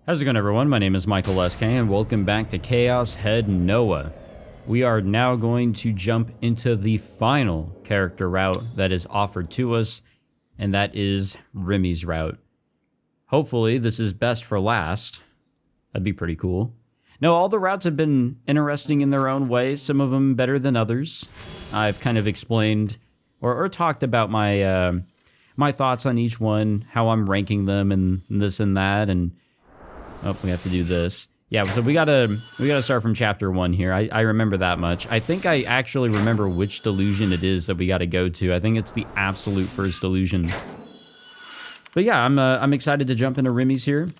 How's it going, everyone? My name is Michael SK, and welcome back to Chaos Head Noah. We are now going to jump into the final character route that is offered to us, and that is Rimi's route. Hopefully, this is best for last. That'd be pretty cool. No, all the routes have been interesting in their own way, some of them better than others. I've kind of explained or talked about my my thoughts on each one, how I'm ranking them, and this and that, and oh, we have to do this. Yeah, so we gotta start from chapter 1 here. I remember that much. I think I actually remember which delusion it is that we gotta go to. I think it's the absolute first delusion. But yeah, I'm excited to jump into Rimi's here.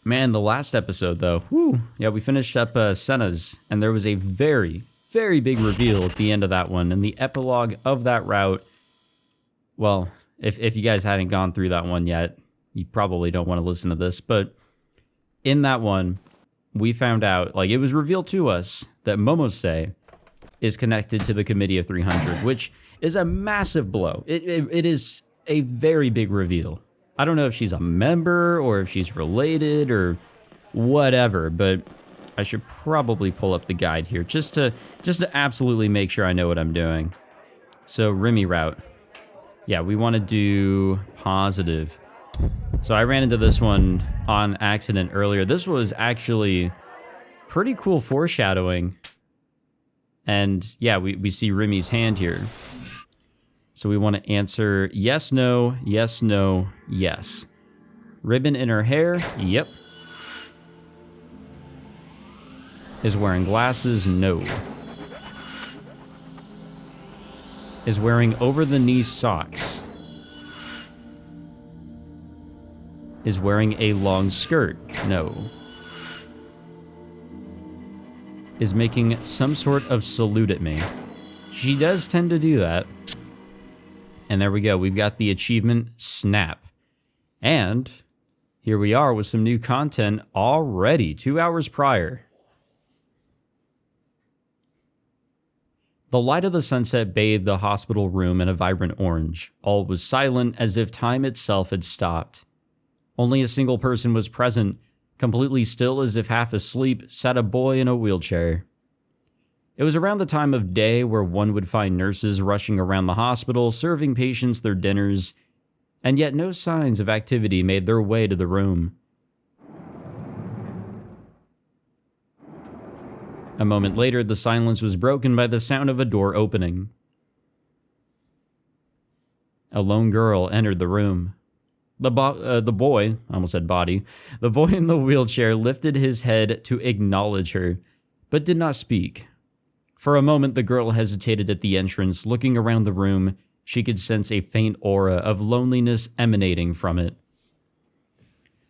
Man, the last episode though, whew, yeah, we finished up Senna's, and there was a very, very big reveal at the end of that one, and the epilogue of that route. Well, if you guys hadn't gone through that one yet, you probably don't want to listen to this, but in that one, we found out, like, it was revealed to us that Momose is connected to the Committee of 300, which is a massive blow. It is a very big reveal. I don't know if she's a member or if she's related or whatever, but I should probably pull up the guide here just to absolutely make sure I know what I'm doing. So, Rimi route. Yeah, we want to do positive. So I ran into this one on accident earlier. This was actually pretty cool foreshadowing. And yeah, we see Rimi's hand here. So we want to answer yes, no, yes, no, yes. Ribbon in her hair? Yep. Is wearing glasses? No. Is wearing over-the-knee socks? Is wearing a long skirt? No. Is making some sort of salute at me? She does tend to do that. And there we go. We've got the achievement Snap. And here we are with some new content already, 2 hours prior. The light of the sunset bathed the hospital room in a vibrant orange. All was silent, as if time itself had stopped. Only a single person was present. Completely still, as if half asleep, sat a boy in a wheelchair. It was around the time of day where one would find nurses rushing around the hospital, serving patients their dinners, and yet no signs of activity made their way to the room. A moment later, the silence was broken by the sound of a door opening. A lone girl entered the room. The boy, I almost said body, the boy in the wheelchair lifted his head to acknowledge her, but did not speak. For a moment, the girl hesitated at the entrance, looking around the room. She could sense a faint aura of loneliness emanating from it.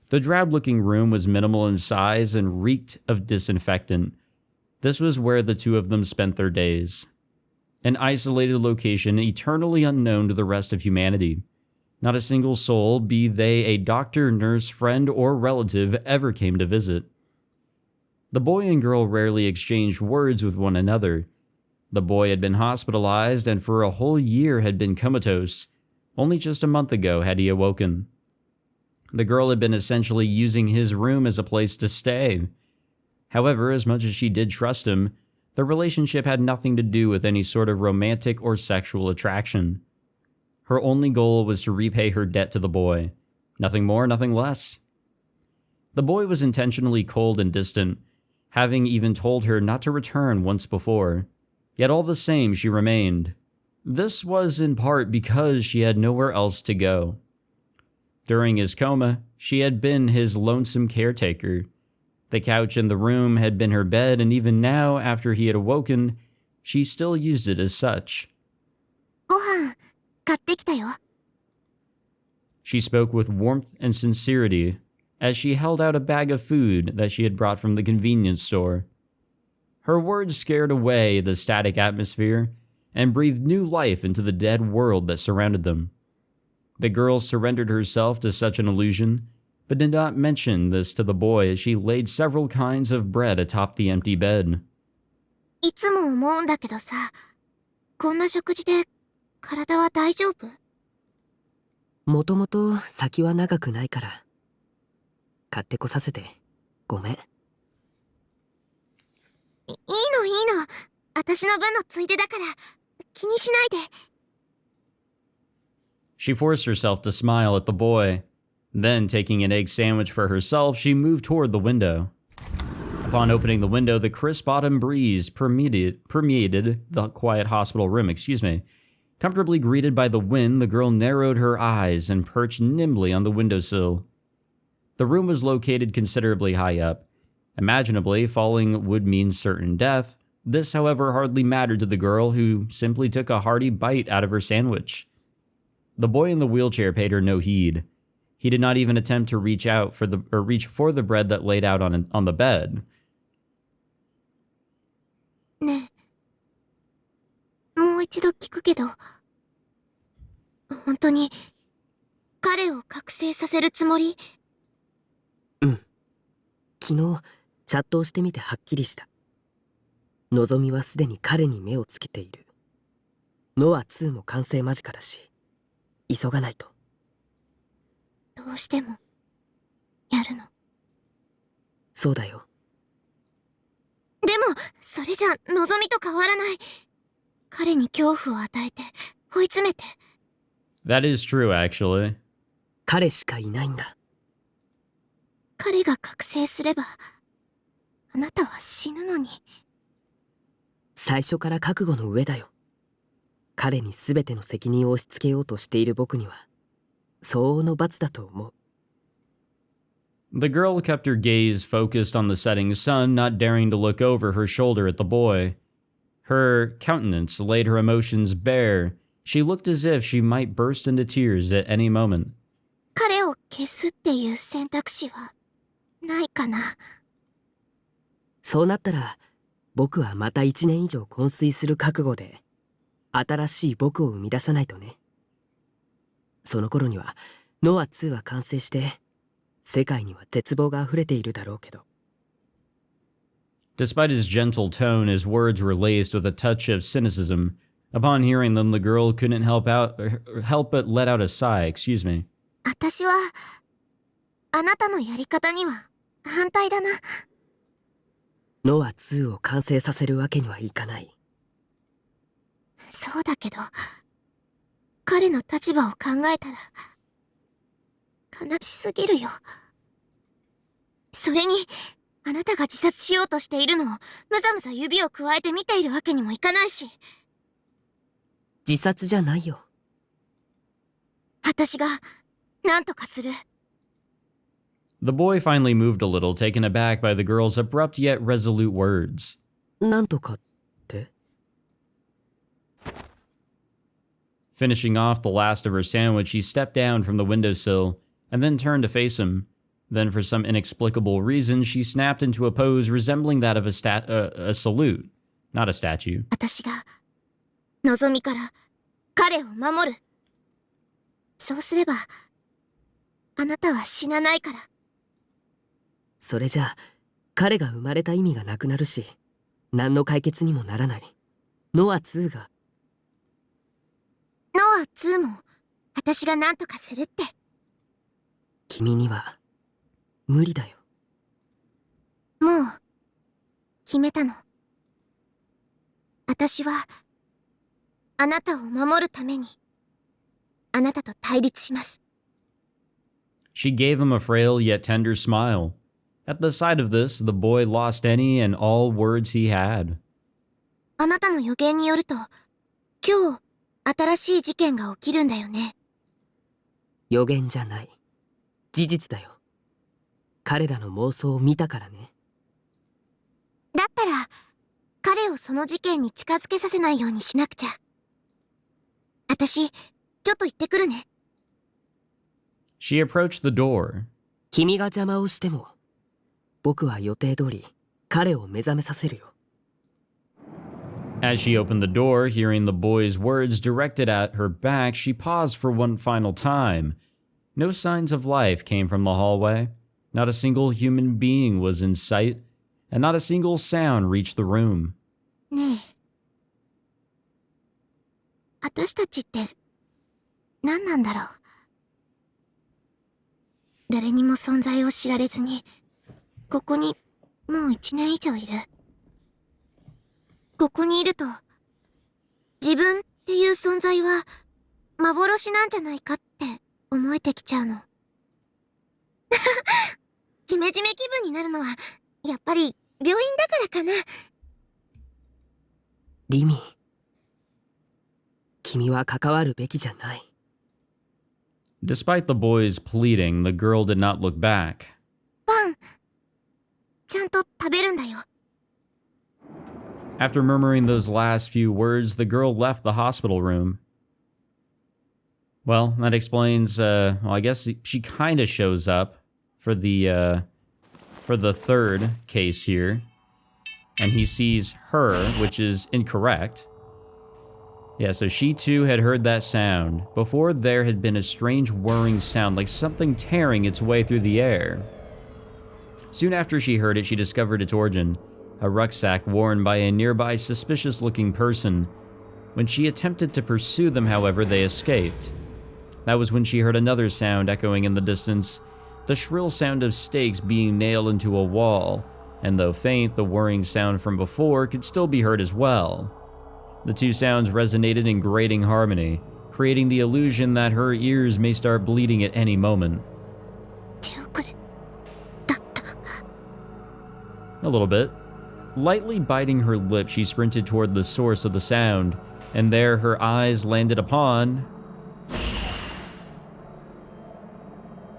The drab-looking room was minimal in size and reeked of disinfectant. This was where the two of them spent their days. An isolated location eternally unknown to the rest of humanity. Not a single soul, be they a doctor, nurse, friend, or relative, ever came to visit. The boy and girl rarely exchanged words with one another. The boy had been hospitalized and for a whole year had been comatose. Only just a month ago had he awoken. The girl had been essentially using his room as a place to stay. However, as much as she did trust him, the relationship had nothing to do with any sort of romantic or sexual attraction. Her only goal was to repay her debt to the boy. Nothing more, nothing less. The boy was intentionally cold and distant, having even told her not to return once before. Yet all the same, she remained. This was in part because she had nowhere else to go. During his coma, she had been his lonesome caretaker. The couch in the room had been her bed, and even now, after he had awoken, she still used it as such. She spoke with warmth and sincerity as she held out a bag of food that she had brought from the convenience store. Her words scared away the static atmosphere and breathed new life into the dead world that surrounded them. The girl surrendered herself to such an illusion, but did not mention this to the boy as she laid several kinds of bread atop the empty bed. いつも思うんだけどさ、こんな食事で体は大丈夫？もともと先は長くないから。買ってこさせてごめん。いいのいいの。私の分のついでだから、気にしないで。She forced herself to smile at the boy. Then, taking an egg sandwich for herself, she moved toward the window. Upon opening the window, the crisp autumn breeze permeated the quiet hospital room, Comfortably greeted by the wind, the girl narrowed her eyes and perched nimbly on the windowsill. The room was located considerably high up. Imaginably, falling would mean certain death. This, however, hardly mattered to the girl, who simply took a hearty bite out of her sandwich. The boy in the wheelchair paid her no heed. He did not even attempt to reach for the bread that laid out on the bed. ねえ、もう一度聞くけど、本当に彼を覚醒させるつもり？昨日チャットをしてみてはっきりした。のぞみはすでに彼に目をつけている。ノア2も完成間近だし、急がないと。どうしてもやるの？そうだよ。でもそれじゃのぞみと変わらない。彼に恐怖を与えて追い詰めて。 That is true, actually. 彼しかいないんだ。彼が覚醒すればあなたは死ぬのに。最初から覚悟の上だよ。彼に全ての責任を押し付けようとしている僕には相応の罰だと思う。 The girl kept her gaze focused on the setting sun, not daring to look over her shoulder at the boy. Her countenance laid her emotions bare. She looked as if she might burst into tears at any moment. 彼を消すっていう選択肢はないかな。そうなったら僕はまた1年以上昏睡する覚悟で新しい僕を生み出さないとね。その頃にはノア2は完成して世界には絶望が溢れているだろうけど。 Despite his gentle tone, his words were laced with a touch of cynicism. Upon hearing them, the girl couldn't help but let out a sigh, 私はあなたのやり方には反対だな。ノア2を完成させるわけにはいかない。そうだけど、彼の立場を考えたら悲しすぎるよ。それにあなたが自殺しようとしているのをむざむざ指をくわえて見ているわけにもいかないし。自殺じゃないよ。私が何とかする。 The boy finally moved a little, taken aback by the girl's abrupt yet resolute words. なんとかって？ Finishing off the last of her sandwich, she stepped down from the windowsill and then turned to face him. Then, for some inexplicable reason, she snapped into a pose resembling that of a salute, not a statue. 私がのぞみから彼を守る。そうすればあなたは死なないから。それじゃあ彼が生まれた意味がなくなるし、何の解決にもならない。ノア2が。ノア2も私が何とかするって。君には無理だよ。もう決めたの。私はあなたを守るためにあなたと対立します。 She gave him a frail yet tender smile. At the sight of this, the boy lost any and all words he had. あなたの予言によると今日新しい事件が起きるんだよね。予言じゃない。事実だよ。彼らの妄想を見たからね。だったら彼をその事件に近づけさせないようにしなくちゃ。私ちょっと行ってくるね。 She approached the door. 君が邪魔をしても僕は予定通り彼を目覚めさせるよ。 As she opened the door, hearing the boy's words directed at her back, she paused for one final time. No signs of life came from the hallway. Not a single human being was in sight, and not a single sound reached the room. ねえ、私たちって何なんだろう。誰にも存在を知られずに、ここにもう1年以上いる。ここにいると、自分っていう存在は幻なんじゃないかって思えてきちゃうの。ジメジメ気分になるのは、やっぱり病院だからかな。リミ、君は関わるべきじゃない。Despite the boy's pleading, the girl did not look back. パン、ちゃんと食べるんだよ。After murmuring those last few words, the girl left the hospital room. Well, that explains, I guess she kind of shows up for the third case here. And he sees her, which is incorrect. Yeah, so she too had heard that sound. Before, there had been a strange whirring sound, like something tearing its way through the air. Soon after she heard it, she discovered its origin. A rucksack worn by a nearby suspicious-looking person. When she attempted to pursue them, however, they escaped. That was when she heard another sound echoing in the distance, the shrill sound of stakes being nailed into a wall, and though faint, the whirring sound from before could still be heard as well. The two sounds resonated in grating harmony, creating the illusion that her ears may start bleeding at any moment. A little bit. Lightly biting her lip, she sprinted toward the source of the sound, and there her eyes landed upon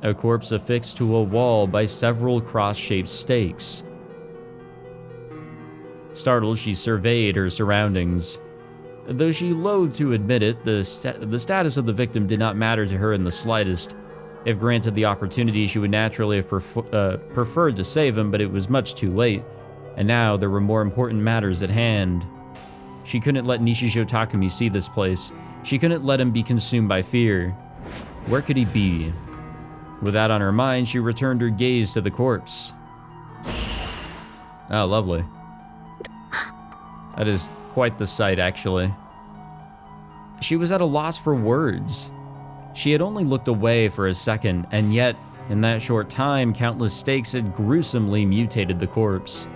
a corpse affixed to a wall by several cross-shaped stakes. Startled, she surveyed her surroundings. Though she loathed to admit it, the status of the victim did not matter to her in the slightest. If granted the opportunity, she would naturally have preferred to save him, but it was much too late, and now there were more important matters at hand. She couldn't let Nishijo Takumi see this place. She couldn't let him be consumed by fear. Where could he be? With that on her mind, she returned her gaze to the corpse. Oh, lovely. That is quite the sight, actually. She was at a loss for words. She had only looked away for a second, and yet, in that short time, countless stakes had gruesomely mutated the corpse.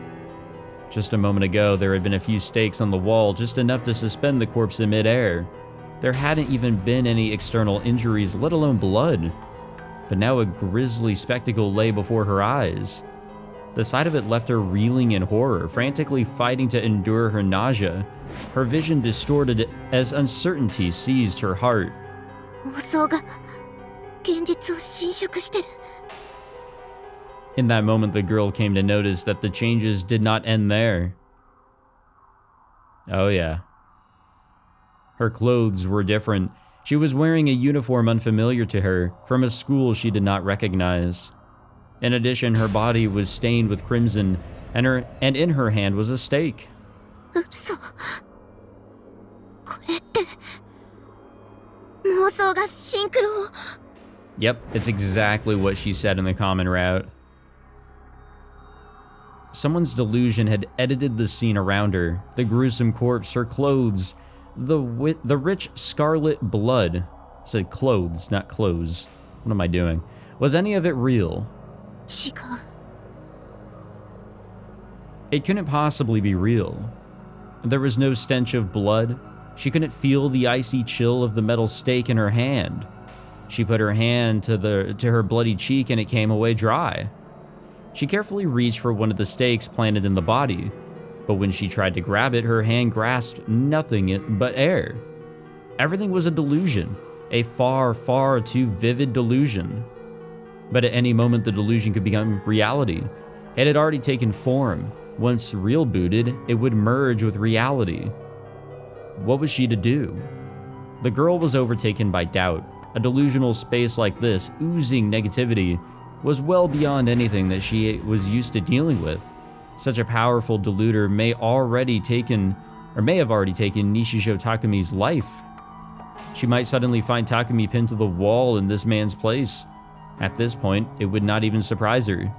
Just a moment ago, there had been a few stakes on the wall, just enough to suspend the corpse in midair. There hadn't even been any external injuries, let alone blood. But now a grisly spectacle lay before her eyes. The sight of it left her reeling in horror, frantically fighting to endure her nausea. Her vision distorted as uncertainty seized her heart. In that moment, the girl came to notice that the changes did not end there. Oh yeah. Her clothes were different. She was wearing a uniform unfamiliar to her, from a school she did not recognize. In addition, her body was stained with crimson, and in her hand was a stake. Yep, it's exactly what she said in the common route. Someone's delusion had edited the scene around her, the gruesome corpse, her clothes, the rich scarlet blood. I said clothes, not clothes. What am I doing? Was any of it real? It couldn't possibly be real. There was no stench of blood. She couldn't feel the icy chill of the metal stake in her hand. She put her hand to her bloody cheek and it came away dry. She carefully reached for one of the stakes planted in the body, but when she tried to grab it, her hand grasped nothing but air. Everything was a delusion, a far, far too vivid delusion. But at any moment, the delusion could become reality. It had already taken form. Once real-booted, it would merge with reality. What was she to do? The girl was overtaken by doubt. A delusional space like this, oozing negativity, was well beyond anything that she was used to dealing with. Such a powerful deluder may have already taken Nishijo Takumi's life. She might suddenly find Takumi pinned to the wall in this man's place. At this point, it would not even surprise her.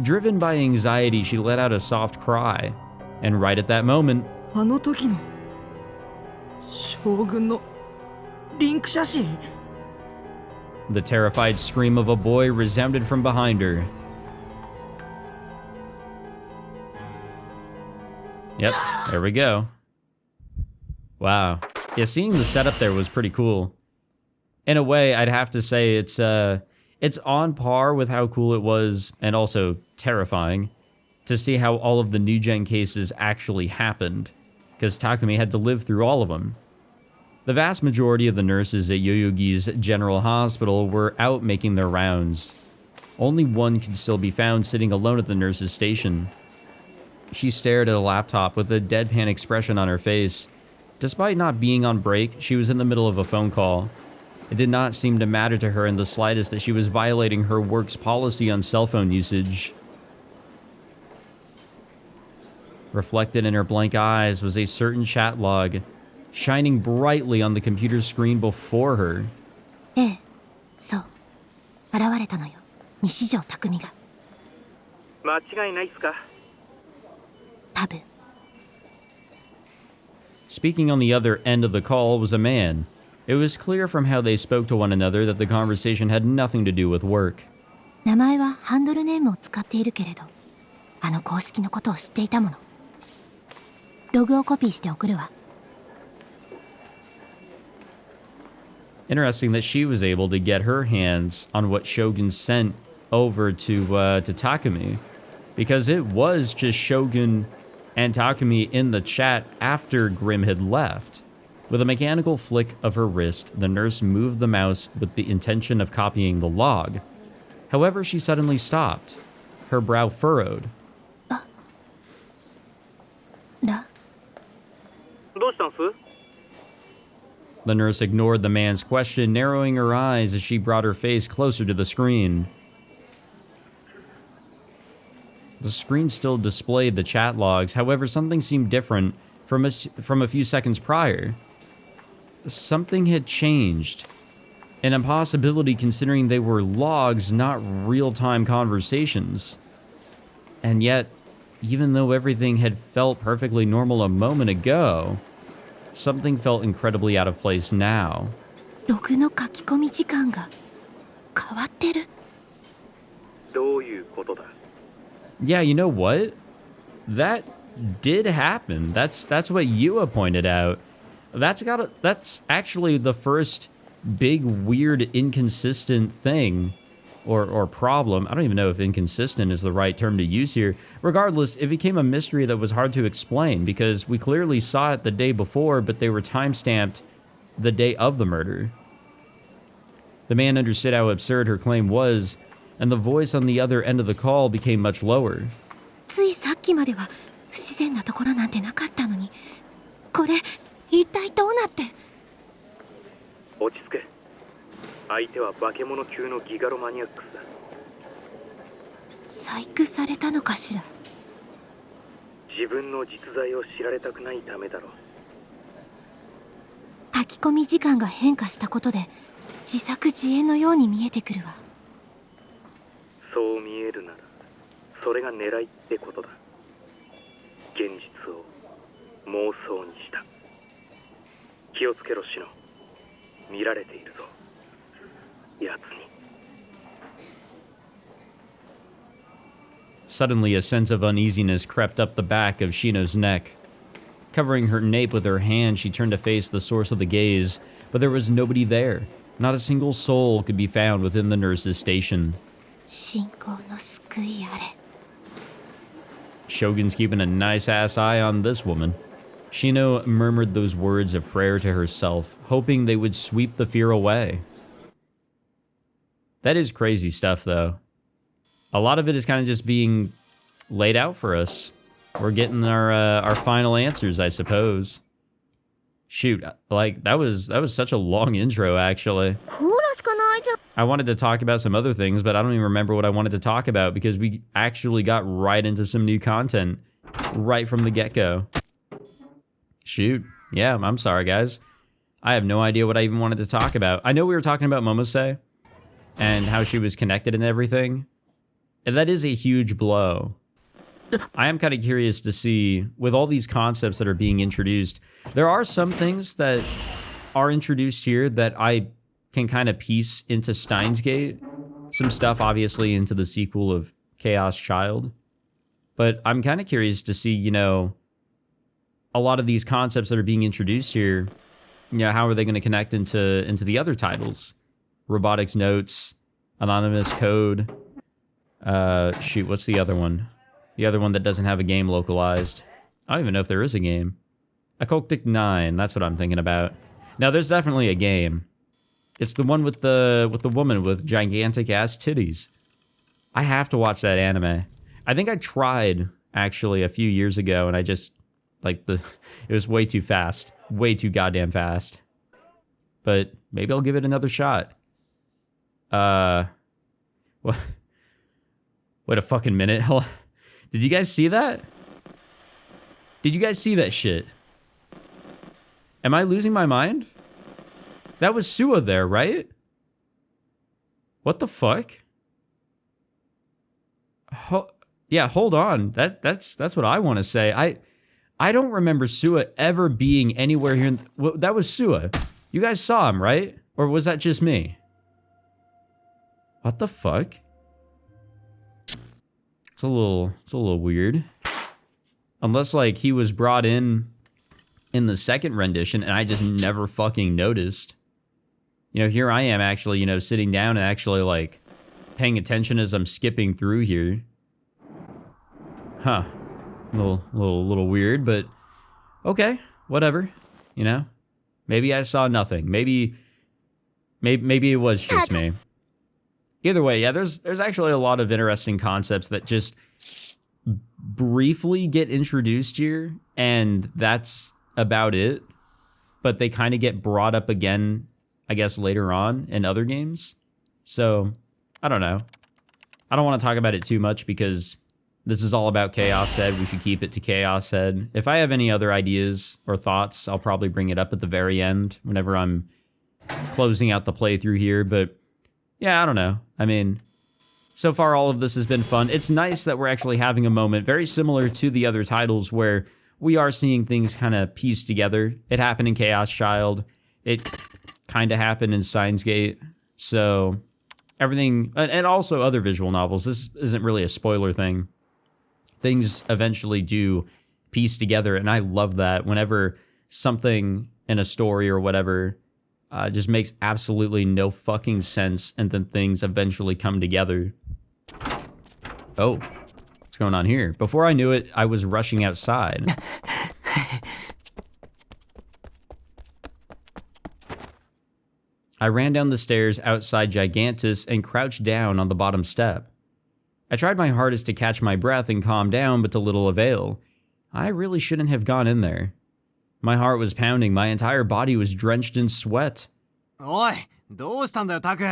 Driven by anxiety, she let out a soft cry, and right at that moment, あの時の将軍のリンク写真 The terrified scream of a boy resounded from behind her. Yep, there we go. Wow. Yeah, seeing the setup there was pretty cool. In a way, I'd have to say it's on par with how cool it was, and also terrifying, to see how all of the NewGen cases actually happened, because Takumi had to live through all of them. The vast majority of the nurses at Yoyogi's General Hospital were out making their rounds. Only one could still be found sitting alone at the nurse's station. She stared at a laptop with a deadpan expression on her face. Despite not being on break, she was in the middle of a phone call. It did not seem to matter to her in the slightest that she was violating her work's policy on cell phone usage. Reflected in her blank eyes was a certain chat log, shining brightly on the computer screen before her. ええ、そう。現れたのよ。西條匠が。間違いないっすか？多分。Speaking on the other end of the call was a man. It was clear from how they spoke to one another that the conversation had nothing to do with work. 名前はハンドルネームを使っているけれど、あの公式のことを知っていたもの。ログをコピーして送るわ。Interesting that she was able to get her hands on what Shogun sent over to Takumi, because it was just Shogun and Takumi in the chat after Grim had left. With a mechanical flick of her wrist, the nurse moved the mouse with the intention of copying the log. However, she suddenly stopped. Her brow furrowed. どうしたんす？ The nurse ignored the man's question, narrowing her eyes as she brought her face closer to the screen. The screen still displayed the chat logs, however, something seemed different from a few seconds prior. Something had changed. An impossibility considering they were logs, not real-time conversations. And yet, even though everything had felt perfectly normal a moment ago, something felt incredibly out of place now. ログの書き込み時間が変わってる。どういうことだ？ Yeah, you know what? That did happen. That's what Yua pointed out. That's actually the first big weird inconsistent thing or problem. I don't even know if inconsistent is the right term to use here. Regardless, it became a mystery that was hard to explain because we clearly saw it the day before, but they were time-stamped the day of the murder. The man understood how absurd her claim was, and the voice on the other end of the call became much lower. ついさっきまでは不自然なところなんてなかったのに、これ一体どうなって？落ち着け。相手は化け物級のギガロマニアックスだ。細工されたのかしら。自分の実在を知られたくないためだろう。書き込み時間が変化したことで自作自演のように見えてくるわ。そう見えるならそれが狙いってことだ。現実を妄想にした。気をつけろシノ。見られているぞ。やつに。Suddenly, a sense of uneasiness crept up the back of Shino's neck. Covering her nape with her hand, she turned to face the source of the gaze, but there was nobody there. Not a single soul could be found within the nurse's station. 信仰の救いあれ。 Shogun's keeping a nice-ass eye on this woman. Shino murmured those words of prayer to herself, hoping they would sweep the fear away. That is crazy stuff, though. A lot of it is kind of just being laid out for us. We're getting our final answers, I suppose. Shoot, like, that was such a long intro, actually. コーラしかないじゃん。 I wanted to talk about some other things, but I don't even remember what I wanted to talk about because we actually got right into some new content right from the get-go. Shoot. Yeah, I'm sorry, guys. I have no idea what I even wanted to talk about. I know we were talking about Momose and how she was connected and everything. And that is a huge blow. I am kind of curious to see, with all these concepts that are being introduced, there are some things that are introduced here that I can kind of piece into Steins Gate. Some stuff, obviously, into the sequel of Chaos Child. But I'm kind of curious to see, you know, a lot of these concepts that are being introduced here, you know, how are they going to connect into the other titles? Robotics Notes, Anonymous Code. Shoot, what's the other one? The other one that doesn't have a game localized. I don't even know if there is a game. Occultic 9, that's what I'm thinking about. Now, there's definitely a game. It's the one with the woman with gigantic ass titties. I have to watch that anime. I think I tried, actually, a few years ago, and I just, like, it was way too fast. Way too goddamn fast. But maybe I'll give it another shot. What? Wait a fucking minute. Did you guys see that? Did you guys see that shit? Am I losing my mind? That was Sua there, right? What the fuck? Yeah, hold on. That's what I want to say. I don't remember Sua ever being anywhere here. That was Sua. You guys saw him, right? Or was that just me? What the fuck? It's a little weird. Unless, like, he was brought in the second rendition and I just never fucking noticed. You know, here I am actually, you know, sitting down and actually, like, paying attention as I'm skipping through here. Huh. A little weird, but okay, whatever. You know? Maybe I saw nothing. Maybe it was just me. Either way, yeah, there's actually a lot of interesting concepts that just briefly get introduced here, and that's about it. But they kind of get brought up again, I guess, later on in other games. So, I don't know. I don't want to talk about it too much because this is all about Chaos Head. We should keep it to Chaos Head. If I have any other ideas or thoughts, I'll probably bring it up at the very end whenever I'm closing out the playthrough here. But yeah, I don't know. I mean, so far all of this has been fun. It's nice that we're actually having a moment very similar to the other titles where we are seeing things kind of pieced together. It happened in Chaos Child. It kind of happened in Steins Gate. So everything, and also other visual novels. This isn't really a spoiler thing. Things eventually do piece together, and I love that whenever something in a story or whatever just makes absolutely no fucking sense, and then things eventually come together. Oh, what's going on here? Before I knew it, I was rushing outside. I ran down the stairs outside Gigantus and crouched down on the bottom step. I tried my hardest to catch my breath and calm down, but to little avail. I really shouldn't have gone in there. My heart was pounding, my entire body was drenched in sweat. Oi, どうしたんだよ、タク。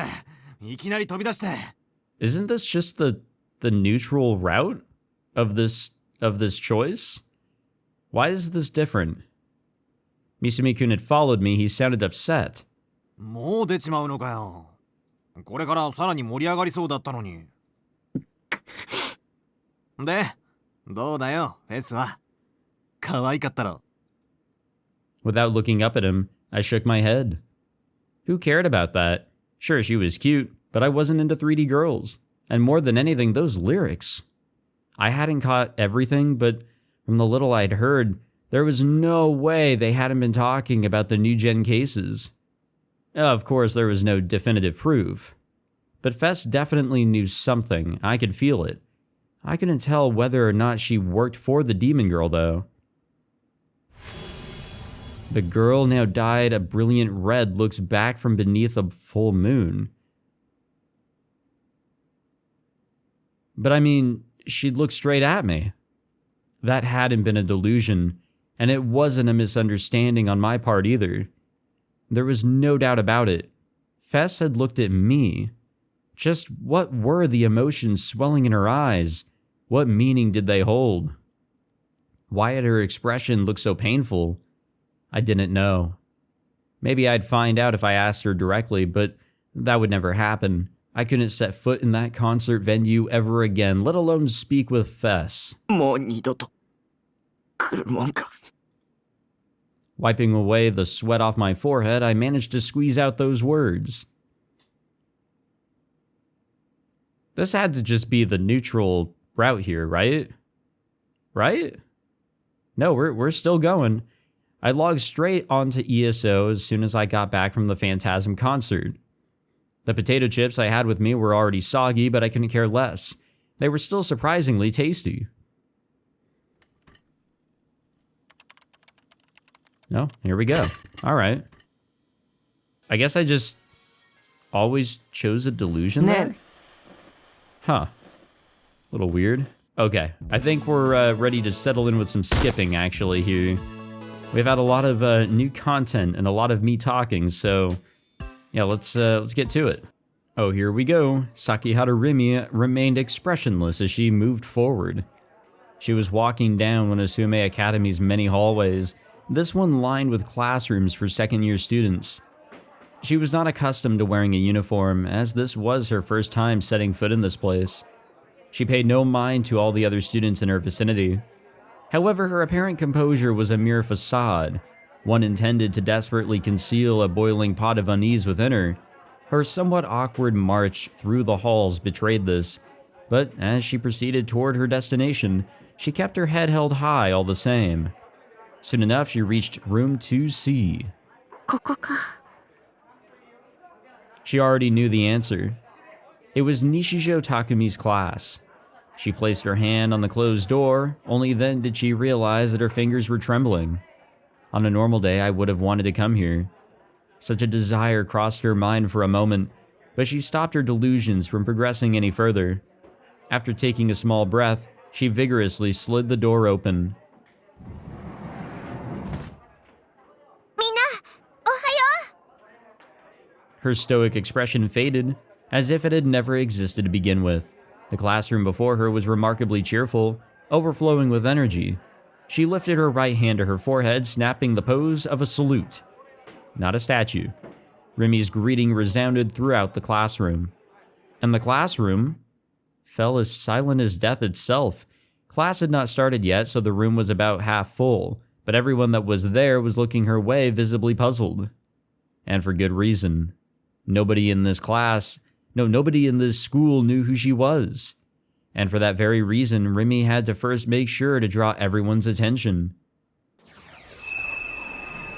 いきなり飛び出して。 Isn't this just the neutral route of this choice? Why is this different? Misumi-kun had followed me, he sounded upset. もう出ちまうのかよ。これからさらに盛り上がりそうだったのに。で、どうだよ、フェスは。可愛かったろ。 Without looking up at him, I shook my head. Who cared about that? Sure, she was cute, but I wasn't into 3D girls. And more than anything, those lyrics. I hadn't caught everything, but from the little I'd heard, there was no way they hadn't been talking about the NewGen cases. Of course, there was no definitive proof. But Fess definitely knew something. I could feel it. I couldn't tell whether or not she worked for the demon girl, though. The girl, now dyed a brilliant red, looks back from beneath a full moon. But I mean, she'd look straight at me. That hadn't been a delusion, and it wasn't a misunderstanding on my part either. There was no doubt about it. Fess had looked at me. Just what were the emotions swelling in her eyes? What meaning did they hold? Why had her expression looked so painful? I didn't know. Maybe I'd find out if I asked her directly, but that would never happen. I couldn't set foot in that concert venue ever again, let alone speak with Fess. もう二度と来るもんか。 Wiping away the sweat off my forehead, I managed to squeeze out those words. This had to just be the neutral route here, right? Right? No, we're still going. I logged straight onto ESO as soon as I got back from the Phantasm concert. The potato chips I had with me were already soggy, but I couldn't care less. They were still surprisingly tasty. No, here we go. All right. I guess I just always chose a delusion there? Huh. A little weird. Okay, I think we're ready to settle in with some skipping, actually, here. We've had a lot of new content and a lot of me talking, so yeah, let's get to it. Oh, here we go. Sakihata Rimi remained expressionless as she moved forward. She was walking down one of Sume Academy's many hallways, this one lined with classrooms for second-year students. She was not accustomed to wearing a uniform, as this was her first time setting foot in this place. She paid no mind to all the other students in her vicinity. However, her apparent composure was a mere facade, one intended to desperately conceal a boiling pot of unease within her. Her somewhat awkward march through the halls betrayed this, but as she proceeded toward her destination, she kept her head held high all the same. Soon enough, she reached room 2C. ここか。 She already knew the answer. It was Nishijo Takumi's class. She placed her hand on the closed door, only then did she realize that her fingers were trembling. On a normal day, I would have wanted to come here. Such a desire crossed her mind for a moment, but she stopped her delusions from progressing any further. After taking a small breath, she vigorously slid the door open. みんな、おはよう。 Her stoic expression faded, as if it had never existed to begin with. The classroom before her was remarkably cheerful, overflowing with energy. She lifted her right hand to her forehead, snapping the pose of a salute. Not a statue. Rimi's greeting resounded throughout the classroom. And the classroom fell as silent as death itself. Class had not started yet, so the room was about half full, but everyone that was there was looking her way, visibly puzzled. And for good reason. Nobody in this school knew who she was. And for that very reason, Rimi had to first make sure to draw everyone's attention.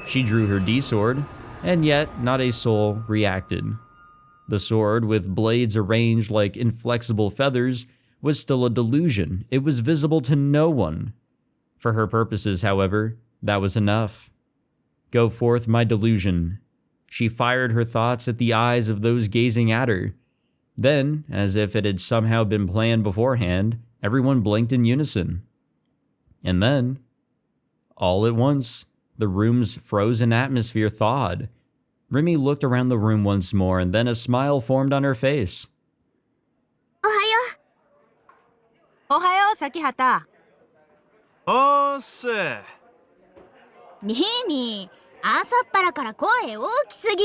She drew her D-sword, and yet not a soul reacted. The sword, with blades arranged like inflexible feathers, was still a delusion. It was visible to no one. For her purposes, however, that was enough. Go forth, my delusion. She fired her thoughts at the eyes of those gazing at her. Then, as if it had somehow been planned beforehand, everyone blinked in unison. And then, all at once, the room's frozen atmosphere thawed. Rimi looked around the room once more, and then a smile formed on her face. おはよう。おはよう、咲畑。おーっす。リミ、朝っぱらから声大きすぎ。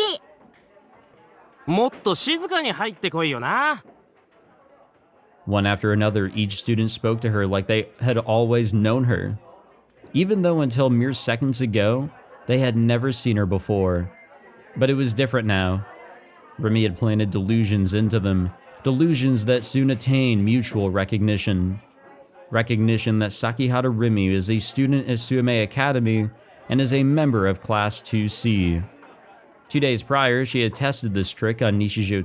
もっと静かに入ってこいよな。 One after another, each student spoke to her like they had always known her. Even though until mere seconds ago, they had never seen her before. But it was different now. Rimi had planted delusions into them, delusions that soon attained mutual recognition. Recognition that Sakihata Rimi is a student at Sume Academy and is a member of Class 2C. 2 days prior, she had tested this trick on Nishijo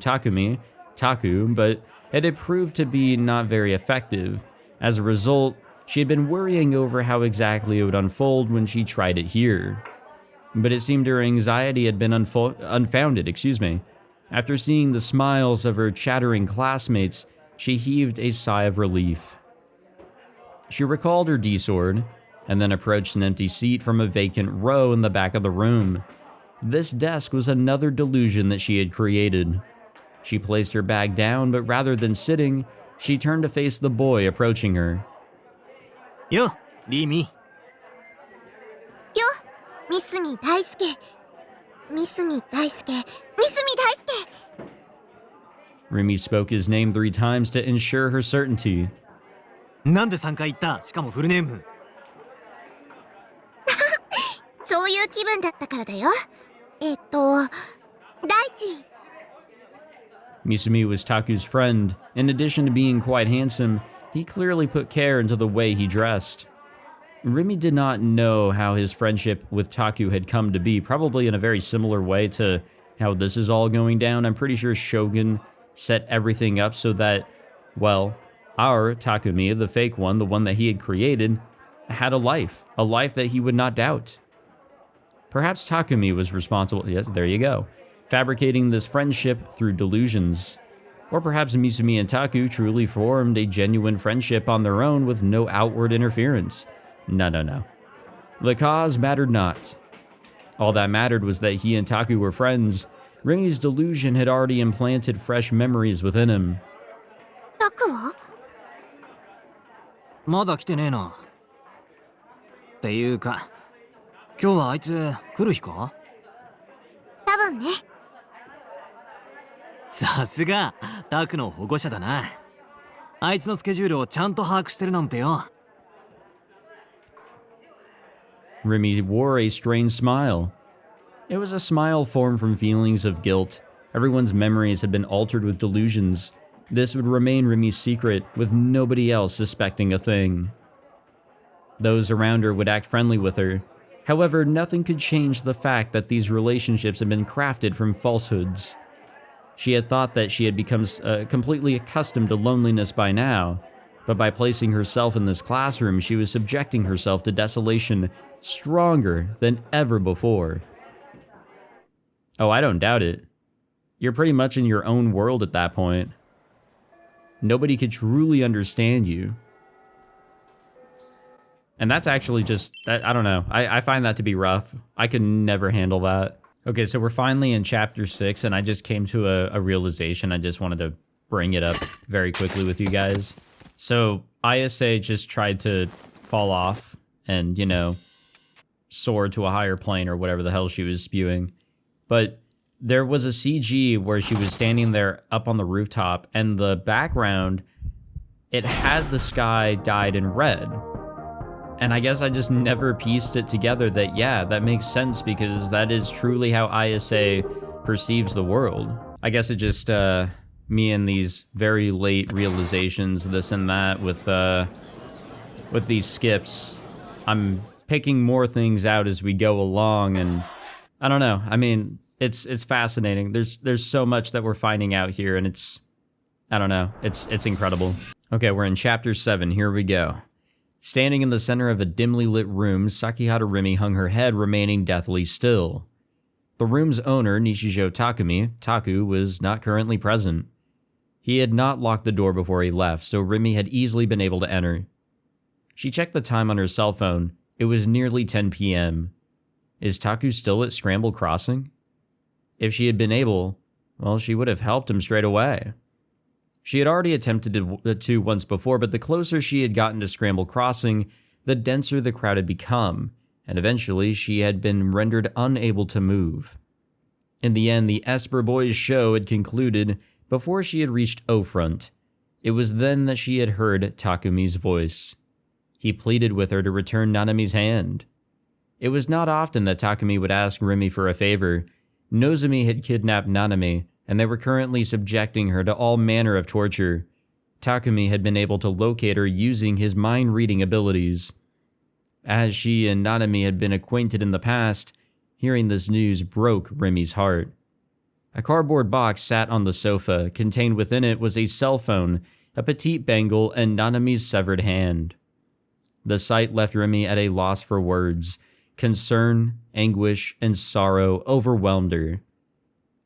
Taku, but it had proved to be not very effective. As a result, she had been worrying over how exactly it would unfold when she tried it here. But it seemed her anxiety had been unfounded. After seeing the smiles of her chattering classmates, she heaved a sigh of relief. She recalled her D-sword, and then approached an empty seat from a vacant row in the back of the room. This desk was another delusion that she had created. She placed her bag down, but rather than sitting, she turned to face the boy approaching her. よ、リミ。よ、ミスミ大輔。ミスミ大輔。ミスミ大輔。 Rimi spoke his name 3 times to ensure her certainty. なんで3回言った？しかもフルネーム。そういう気分だったからだよ。大地。Misumi was Taku's friend. In addition to being quite handsome, he clearly put care into the way he dressed. Rimi did not know how his friendship with Taku had come to be, probably in a very similar way to how this is all going down. I'm pretty sure Shogun set everything up so that, well, our Takumi, the fake one, the one that he had created, had a life that he would not doubt. Perhaps Takumi was responsible, yes, there you go, fabricating this friendship through delusions. Or perhaps Misumi and Taku truly formed a genuine friendship on their own with no outward interference. No. The cause mattered not. All that mattered was that he and Taku were friends. Rimi's delusion had already implanted fresh memories within him. タクはまだ来てねえな。っていうか、今日はあいつ来る日か？多分ね。さすがタクの保護者だな。あいつのスケジュールをちゃんと把握してるなんてよ。Rimi wore a strange smile. It was a smile formed from feelings of guilt. Everyone's memories had been altered with delusions. This would remain Rimi's secret, with nobody else suspecting a thing. Those around her would act friendly with her. However, nothing could change the fact that these relationships had been crafted from falsehoods. She had thought that she had become completely accustomed to loneliness by now, but by placing herself in this classroom, she was subjecting herself to desolation stronger than ever before. Oh, I don't doubt it. You're pretty much in your own world at that point. Nobody could truly understand you. And that's actually just, I don't know. I find that to be rough. I could never handle that. Okay, so we're finally in chapter 6, and I just came to a realization. I just wanted to bring it up very quickly with you guys. So ISA just tried to fall off and, you know, soar to a higher plane or whatever the hell she was spewing. But there was a CG where she was standing there up on the rooftop, and the background, it had the sky dyed in red. And I guess I just never pieced it together that, yeah, that makes sense because that is truly how ISA perceives the world. I guess it just, me and these very late realizations, this and that, with these skips, I'm picking more things out as we go along, and I don't know. I mean, it's fascinating. There's so much that we're finding out here, and it's, I don't know. It's incredible. Okay, we're in chapter 7. Here we go. Standing in the center of a dimly lit room, Sakihata Rimi hung her head, remaining deathly still. The room's owner, Nishijo Takumi, Taku, was not currently present. He had not locked the door before he left, so Rimi had easily been able to enter. She checked the time on her cell phone. It was nearly 10 p.m. Is Taku still at Scramble Crossing? If she had been able, well, she would have helped him straight away. She had already attempted to once before, but the closer she had gotten to Scramble Crossing, the denser the crowd had become, and eventually she had been rendered unable to move. In the end, the Esper Boys show had concluded before she had reached O-Front. It was then that she had heard Takumi's voice. He pleaded with her to return Nanami's hand. It was not often that Takumi would ask Rimi for a favor. Nozomi had kidnapped Nanami, and they were currently subjecting her to all manner of torture. Takumi had been able to locate her using his mind-reading abilities. As she and Nanami had been acquainted in the past, hearing this news broke Rimi's heart. A cardboard box sat on the sofa. Contained within it was a cell phone, a petite bangle, and Nanami's severed hand. The sight left Rimi at a loss for words. Concern, anguish, and sorrow overwhelmed her.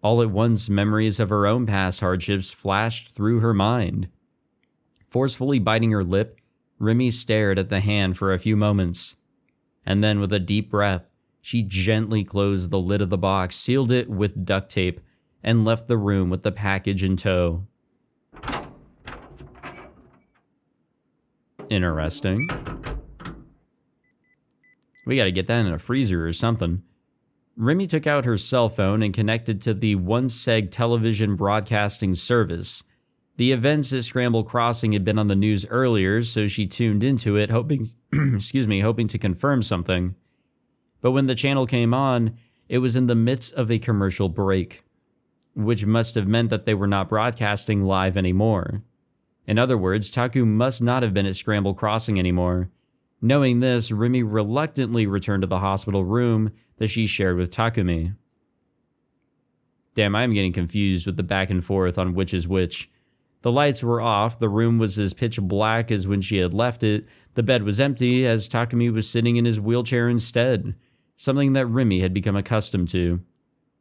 All at once, memories of her own past hardships flashed through her mind. Forcefully biting her lip, Rimi stared at the hand for a few moments. And then, with a deep breath, she gently closed the lid of the box, sealed it with duct tape, and left the room with the package in tow. Interesting. We gotta get that in a freezer or something. Rimi took out her cell phone and connected to the one-seg television broadcasting service. The events at Scramble Crossing had been on the news earlier, so she tuned into it, hoping to confirm something. But when the channel came on, it was in the midst of a commercial break. which must have meant that they were not broadcasting live anymore. In other words, Taku must not have been at Scramble Crossing anymore. Knowing this, Rimi reluctantly returned to the hospital room that she shared with Takumi. Damn, I'm getting confused with the back and forth on which is which. The lights were off, the room was as pitch black as when she had left it, the bed was empty as Takumi was sitting in his wheelchair instead, something that Rimi had become accustomed to.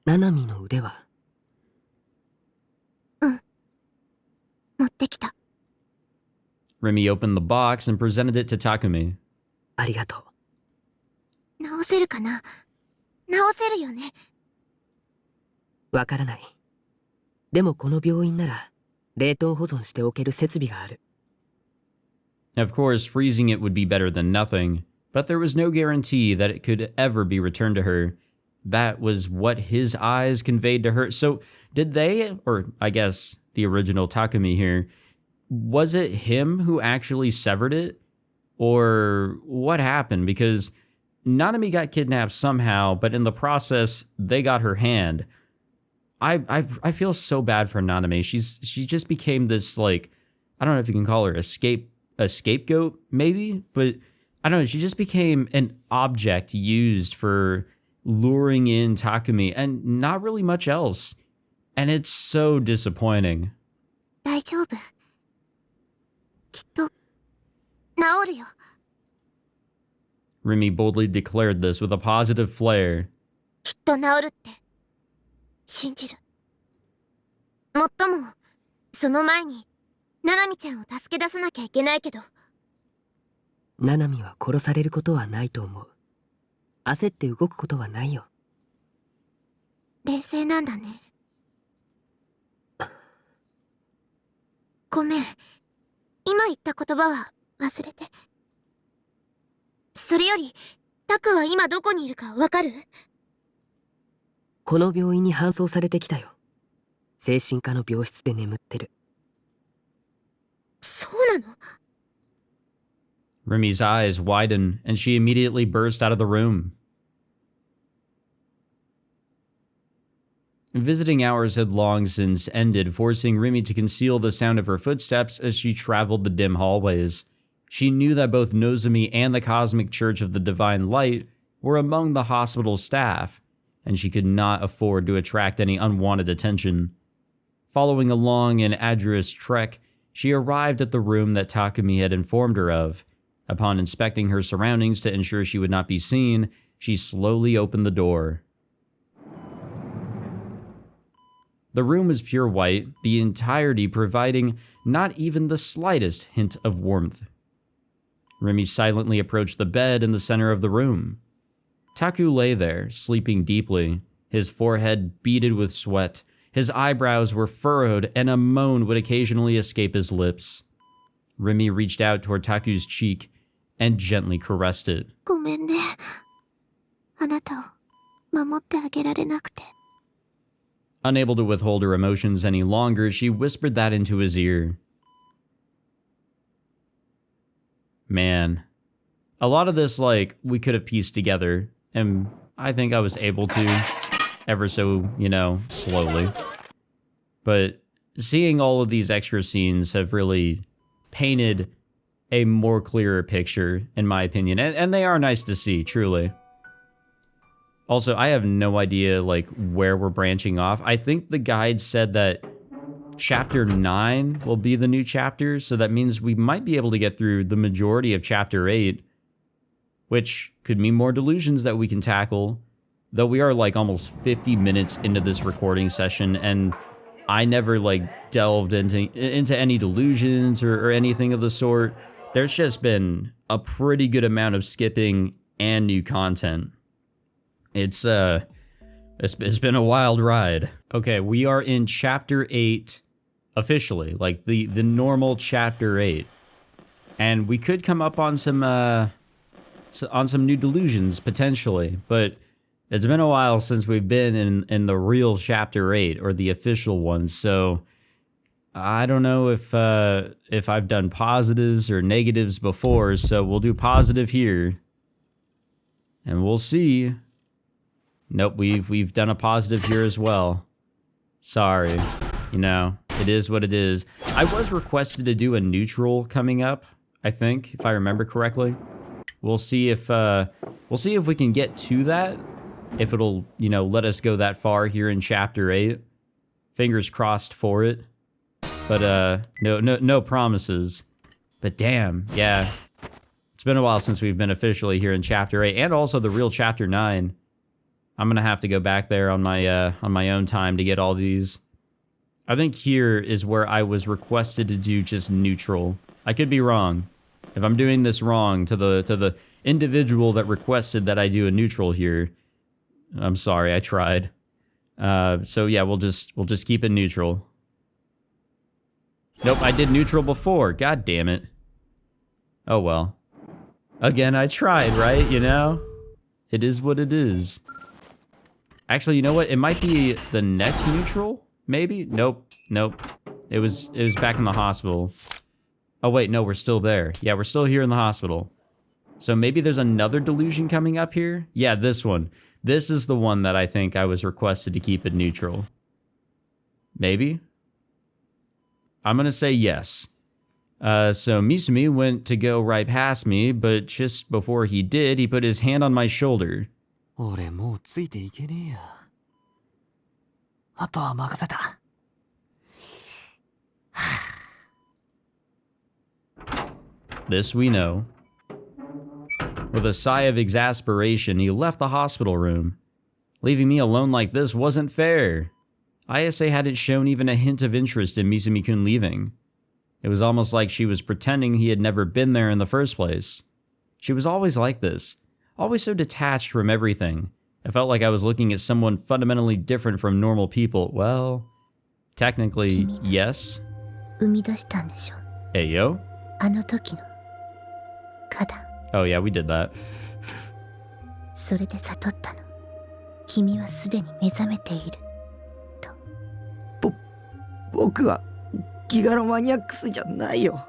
ナナミの腕は持ってきた。 Rimi opened the box and presented it to Takumi. ありがとう。直せるかな？直せるよね。わからない。でもこの病院なら冷凍保存しておける設備がある。Of course, freezing it would be better than nothing, but there was no guarantee that it could ever be returned to her. That was what his eyes conveyed to her. So, did they, or I guess the original Takumi here, was it him who actually severed it? Or what happened? Because Nanami got kidnapped somehow, but in the process, they got her hand. I feel so bad for Nanami. She just became this, like, I don't know if you can call her a scapegoat, maybe? But I don't know, she just became an object used for luring in Takumi and not really much else. And it's so disappointing. 大丈夫。きっと治るよ。 Rimi boldly declared this with a positive flair. きっと治るって信じる。もっともその前にナナミちゃんを助け出さなきゃいけないけど。ナナミは殺されることはないと思う。焦って動くことはないよ。冷静なんだね。ごめん。今言った言葉は忘れて。それより、タクは今どこにいるかわかる？この病院に搬送されてきたよ。精神科の病室で眠ってる。そうなの？ Rimi's eyes widened, and she immediately burst out of the room. Visiting hours had long since ended, forcing Rimi to conceal the sound of her footsteps as she traveled the dim hallways. She knew that both Nozomi and the Cosmic Church of the Divine Light were among the hospital staff, and she could not afford to attract any unwanted attention. Following a long and arduous trek, she arrived at the room that Takumi had informed her of. Upon inspecting her surroundings to ensure she would not be seen, she slowly opened the door. The room was pure white, the entirety providing not even the slightest hint of warmth. Rimi silently approached the bed in the center of the room. Taku lay there, sleeping deeply, his forehead beaded with sweat, his eyebrows were furrowed, and a moan would occasionally escape his lips. Rimi reached out toward Taku's cheek and gently caressed it. ごめんね。あなたを守ってあげられなくて。 Unable to withhold her emotions any longer, she whispered that into his ear. Man. A lot of this, like, we could have pieced together, and I think I was able to, ever so, slowly. But seeing all of these extra scenes have really painted a more clearer picture, in my opinion, and they are nice to see, truly. Also, I have no idea, like, where we're branching off. I think the guide said that Chapter 9 will be the new chapter, so that means we might be able to get through the majority of Chapter 8, which could mean more delusions that we can tackle, though we are, like, almost 50 minutes into this recording session, and I never, like, delved into any delusions or anything of the sort. There's just been a pretty good amount of skipping and new content. It's been a wild ride. Okay, we are in Chapter 8 officially, like the normal Chapter 8. And we could come up on some new delusions potentially, but it's been a while since we've been in the real Chapter 8 or the official one. So I don't know if I've done positives or negatives before, so we'll do positive here. And we'll see. Nope, we've done a positive here as well. Sorry. You know, it is what it is. I was requested to do a neutral coming up, I think, if I remember correctly. We'll see if we can get to that. If it'll, you know, let us go that far here in Chapter 8. Fingers crossed for it. But, no promises. But damn, yeah. It's been a while since we've been officially here in Chapter 8, and also the real Chapter 9. I'm gonna have to go back there on my own time to get all these. I think here is where I was requested to do just neutral. I could be wrong. If I'm doing this wrong to the individual that requested that I do a neutral here, I'm sorry, I tried. So yeah, we'll just keep it neutral. Nope, I did neutral before. God damn it. Oh well. Again, I tried, right? You know? It is what it is. Actually, you know what? It might be the next neutral, maybe? Nope. It was back in the hospital. Oh wait, no, we're still there. Yeah, we're still here in the hospital. So maybe there's another delusion coming up here? Yeah, this one. This is the one that I think I was requested to keep it neutral. Maybe? I'm gonna say yes. So Misumi went to go right past me, but just before he did, he put his hand on my shoulder. 俺もうついていけねえや。あとは任せた。This we know. With a sigh of exasperation, he left the hospital room. Leaving me alone like this wasn't fair. ISA hadn't shown even a hint of interest in Misumi-kun leaving. It was almost like she was pretending he had never been there in the first place. She was always like this, always so detached from everything. I felt like I was looking at someone fundamentally different from normal people. Well, technically, yes. 生み出したんでしょ。 Hey, yo? あの時の花壇。 Oh yeah, we did that. それで悟ったの。君はすでに目覚めている。と。僕はギガロマニアックスじゃないよ。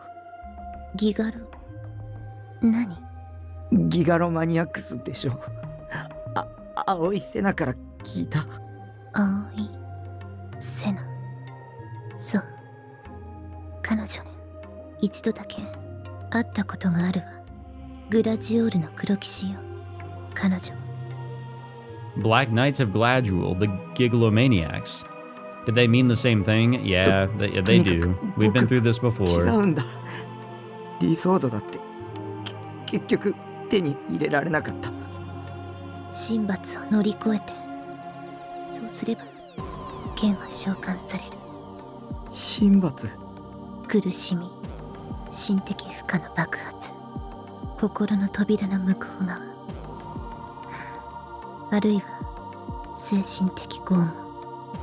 ギガロ？何？ギガロマニアックスでしょ。青いセナから聞いた。青いセナ。そう。彼女ね。一度だけ会ったことがあるわ。グラジオールの黒騎士よ。彼女。Black Knights of Gladriel, the Gigalomaniacs. Did they mean the same thing? Yeah, they do. We've been through this 違 before. うんだ。リソードだって結局手に入れられなかった。神罰を乗り越えて。そうすれば剣は召喚される。神罰。苦しみ、心的負荷の爆発、心の扉の向こう側、あるいは精神的拷問。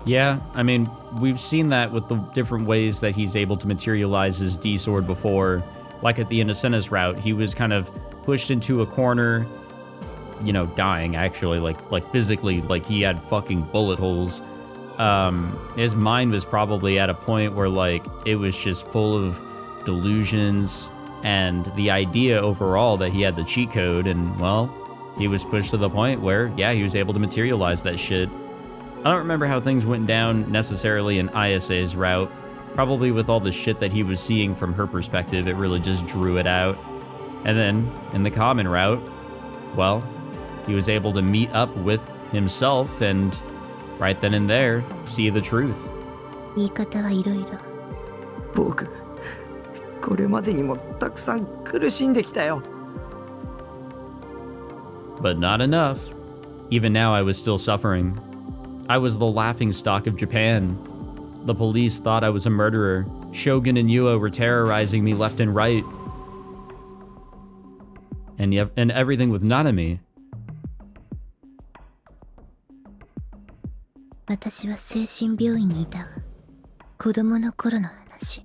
Yeah, I mean, we've seen that with the different ways that he's able to materialize his D-sword before. Like at the end of Senna's route, he was kind of pushed into a corner, you know, dying actually, like physically, like he had fucking bullet holes. His mind was probably at a point where like it was just full of delusions and the idea overall that he had the cheat code, and well, he was pushed to the point where, yeah, he was able to materialize that shit. I don't remember how things went down necessarily in ISA's route. Probably with all the shit that he was seeing from her perspective, it really just drew it out. And then, in the common route, well, he was able to meet up with himself and, right then and there, see the truth. 言い方はいろいろ。僕、これまでにもたくさん苦しんできたよ。But not enough. Even now I was still suffering. I was the laughingstock of Japan. The police thought I was a murderer. Shogun and Yua were terrorizing me left and right. And everything with Nanami. 私は精神病院にいたわ。子供の頃の話。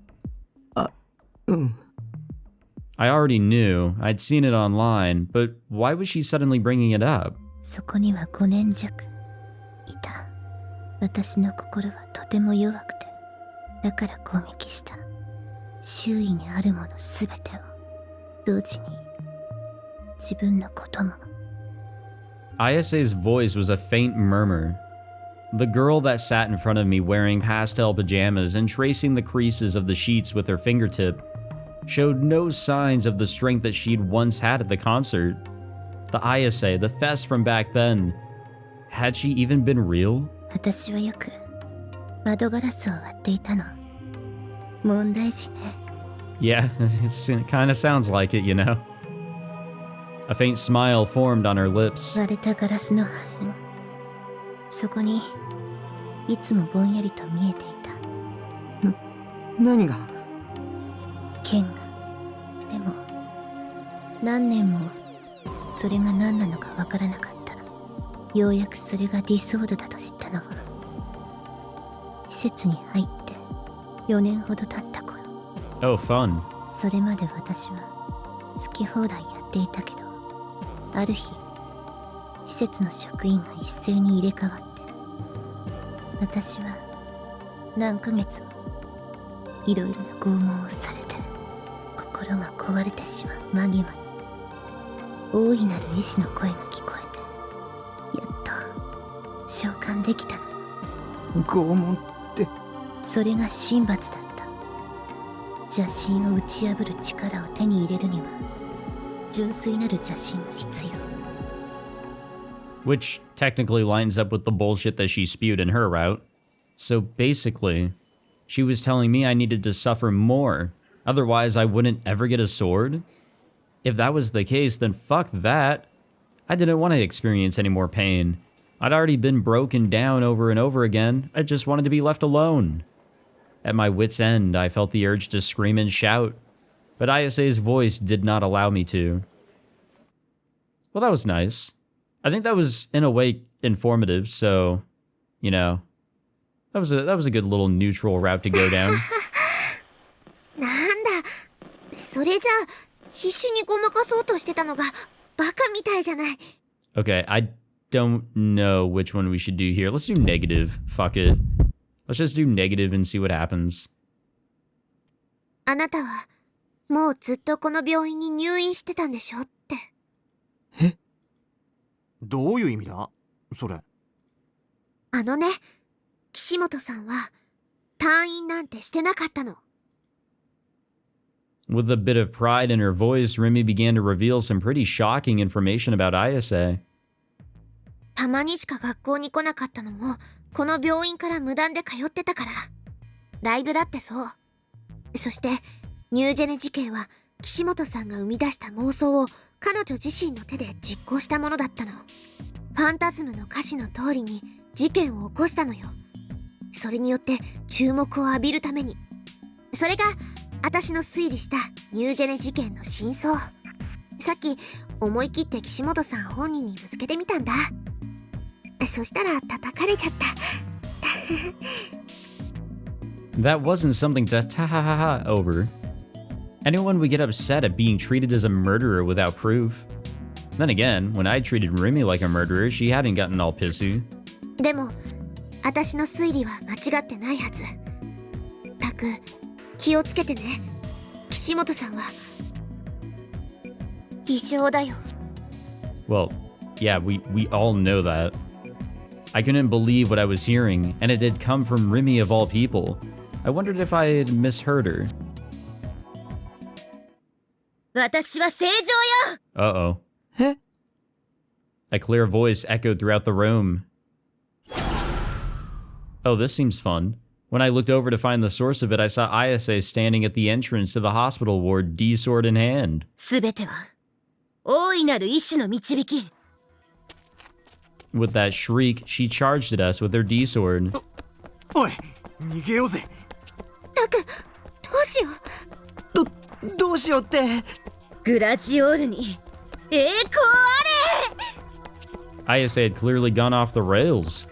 I already knew. I'd seen it online, but why was she suddenly bringing it up? そこには5年弱いた。私の心はとても弱くて、だから攻撃した。周囲にあるものすべてを、同時に自分のことも。 ISA's voice was a faint murmur. The girl that sat in front of me wearing pastel pajamas and tracing the creases of the sheets with her fingertip showed no signs of the strength that she'd once had at the concert. The Ayase, the fest from back then, had she even been real? 私はよく窓ガラスを割っていたの。問題児ね。Yeah, it kind of sounds like it, you know. A faint smile formed on her lips. 割れたガラスの破片。そこにいつもぼんやりと見えていた。何が？剣が。でも何年もそれが何なのかわからなかった。ようやくそれがディソードだと知ったのは施設に入って4年ほど経った頃。 Oh, fun. それまで私は好き放題やっていたけど、ある日施設の職員が一斉に入れ替わって、私は何ヶ月もいろいろな拷問をされて心が壊れてしまう間際に大いなる意志の声が聞こえて、やっと召喚できたの。拷問って？それが神罰だった。邪神を打ち破る力を手に入れるには純粋なる邪神が必要。 Which technically lines up with the bullshit that she spewed in her route. So basically, she was telling me I needed to suffer more, otherwise I wouldn't ever get a sword? If that was the case, then fuck that. I didn't want to experience any more pain. I'd already been broken down over and over again. I just wanted to be left alone. At my wit's end, I felt the urge to scream and shout, but Ayase's voice did not allow me to. Well, that was nice. I think that was, in a way, informative, so, you know, that was a good little neutral route to go down. なんだ、それじゃあ必死にごまかそうとしてたのがバカみたいじゃない。 Okay, I don't know which one we should do here. Let's do negative. Fuck it. Let's just do negative and see what happens. あなたはもうずっとこの病院に入院してたんでしょって。え？どういう意味だ？それ。あのね、岸本さんは退院なんてしてなかったの。 With a bit of pride in her voice, Rimi began to reveal some pretty shocking information about Ayase. たまにしか学校に来なかったのもこの病院から無断で通ってたから。ライブだってそう。そしてニュージェネ事件は岸本さんが生み出した妄想を彼女自身の手で実行したものだったの。ファンタズムの歌詞の通りに事件を起こしたのよ。それによって注目を浴びるために。それが私の推理したニュージェネ事件の真相。さっき思い切って岸本さん本人にぶつけてみたんだ。そしたら叩かれちゃった。That wasn't something to ta-ha-ha-ha over. Anyone would get upset at being treated as a murderer without proof. Then again, when I treated Rimi like a murderer, she hadn't gotten all pissy. でも私の推理は間違ってないはず。たく、気をつけてね。岸本さんは異常だよ。 Well, yeah, we all know that. I couldn't believe what I was hearing, and it had come from Rimi of all people. I wondered if I had misheard her. 私は正常よ。 Uh-oh. え？ A clear voice echoed throughout the room. Oh, this seems fun. When I looked over to find the source of it, I saw Ayase standing at the entrance to the hospital ward, D-sword in hand. すべては大いなる意志の導き。 With that shriek, she charged at us with her D-sword. おい、逃げようぜ。たく、どうしよう。どうしようって。グラジオールに栄光あれ。 Ayase had clearly gone off the rails.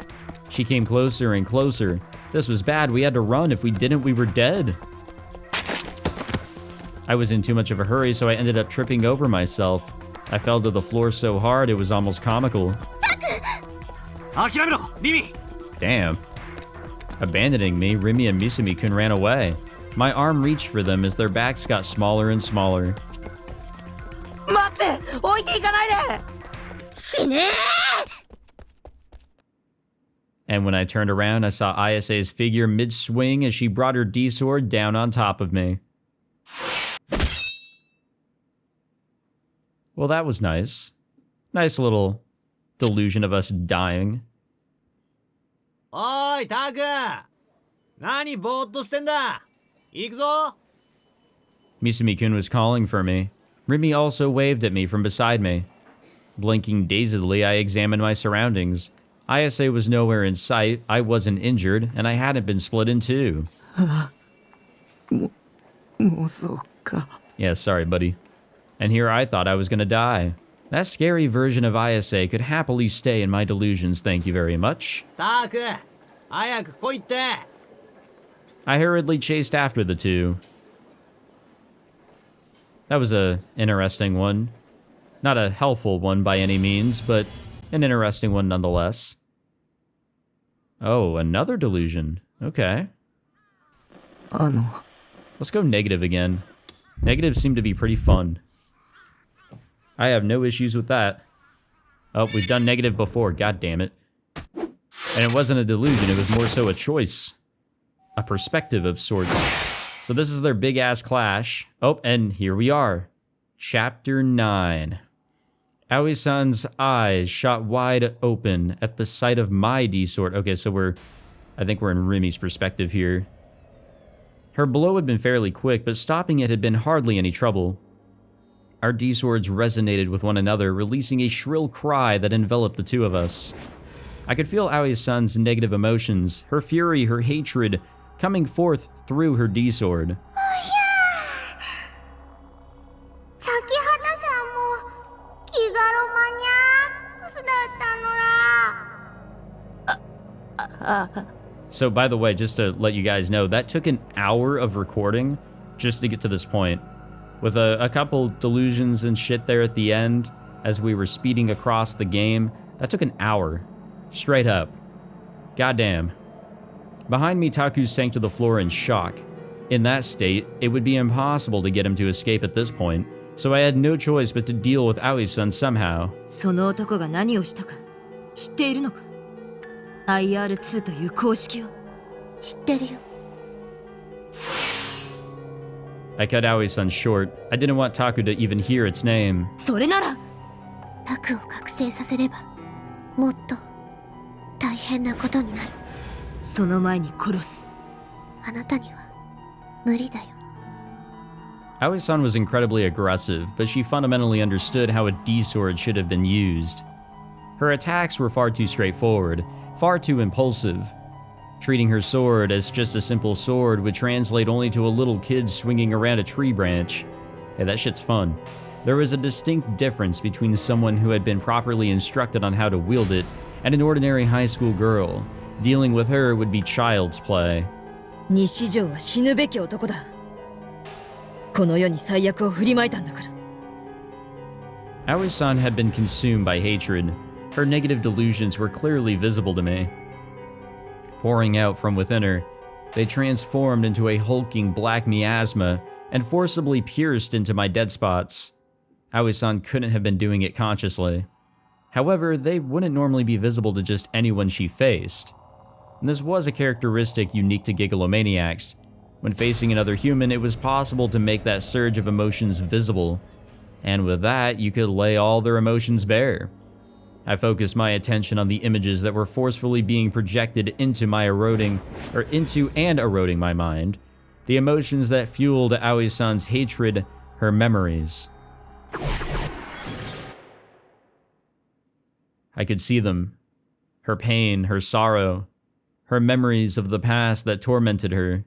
She came closer and closer. This was bad. We had to run. If we didn't, we were dead. I was in too much of a hurry, so I ended up tripping over myself. I fell to the floor so hard, it was almost comical. 諦めろ、リミ。 Damn. Abandoning me, Rimi and Misumi-kun ran away. My arm reached for them as their backs got smaller and smaller. 待って、置いていかないで。死ねー。And when I turned around, I saw Ayase's figure mid-swing as she brought her D-sword down on top of me. Well, that was nice. Nice little delusion of us dying. おいタク、何ぼーっとしてんだ。行くぞ。 Misumi-kun was calling for me. Rimi also waved at me from beside me. Blinking dazedly, I examined my surroundings. Ayase was nowhere in sight, I wasn't injured, and I hadn't been split in two. Yeah, sorry, buddy. And here I thought I was gonna die. That scary version of Ayase could happily stay in my delusions, thank you very much. タク、早く来いって。 I hurriedly chased after the two. That was a interesting one. Not a helpful one by any means, but an interesting one nonetheless. Oh, another delusion. Okay. Let's go negative again. Negatives seem to be pretty fun. I have no issues with that. Oh, we've done negative before, god damn it. And it wasn't a delusion, it was more so a choice. A perspective of sorts. So this is their big-ass clash. Oh, and here we are. Chapter 9. Aoi-san's eyes shot wide open at the sight of my D-sword. Okay, so I think we're in Rimi's perspective here. Her blow had been fairly quick, but stopping it had been hardly any trouble. Our D-swords resonated with one another, releasing a shrill cry that enveloped the two of us. I could feel Aoi-san's negative emotions, her fury, her hatred, coming forth through her D-sword. さんも気がロマニアックスだったのら。 So, by the way, just to let you guys know, that took an hour of recording just to get to this point. With a couple delusions and shit there at the end, as we were speeding across the game, that took an hour. Straight up. Goddamn. Behind me, Taku sank to the floor in shock. In that state, it would be impossible to get him to escape at this point, so I had no choice but to deal with Aoi-san somehow. その男が何をしたか知っているのか ?IR2 という公式を知ってるよ。 I cut Aoi-san short. I didn't want Taku to even hear its name. それならタクを覚醒させればもっと大変なことになる。その前に殺す。あなたには無理だよ。 Aoi-san was incredibly aggressive, but she fundamentally understood how a D-sword should have been used. Her attacks were far too straightforward, far too impulsive. Treating her sword as just a simple sword would translate only to a little kid swinging around a tree branch. Hey, that shit's fun. There was a distinct difference between someone who had been properly instructed on how to wield it and an ordinary high school girl. Dealing with her would be child's play. 西条は死ぬべき男だ。この世に最悪を振りまいたんだから。 Aoi-san had been consumed by hatred. Her negative delusions were clearly visible to me. Pouring out from within her, they transformed into a hulking black miasma and forcibly pierced into my dead spots. Aoi-san couldn't have been doing it consciously. However, they wouldn't normally be visible to just anyone she faced. And this was a characteristic unique to Gigalomaniacs. When facing another human, it was possible to make that surge of emotions visible. And with that, you could lay all their emotions bare. I focused my attention on the images that were forcefully being projected into my eroding my mind. The emotions that fueled Aoi-san's hatred, her memories. I could see them. Her pain, her sorrow, her memories of the past that tormented her.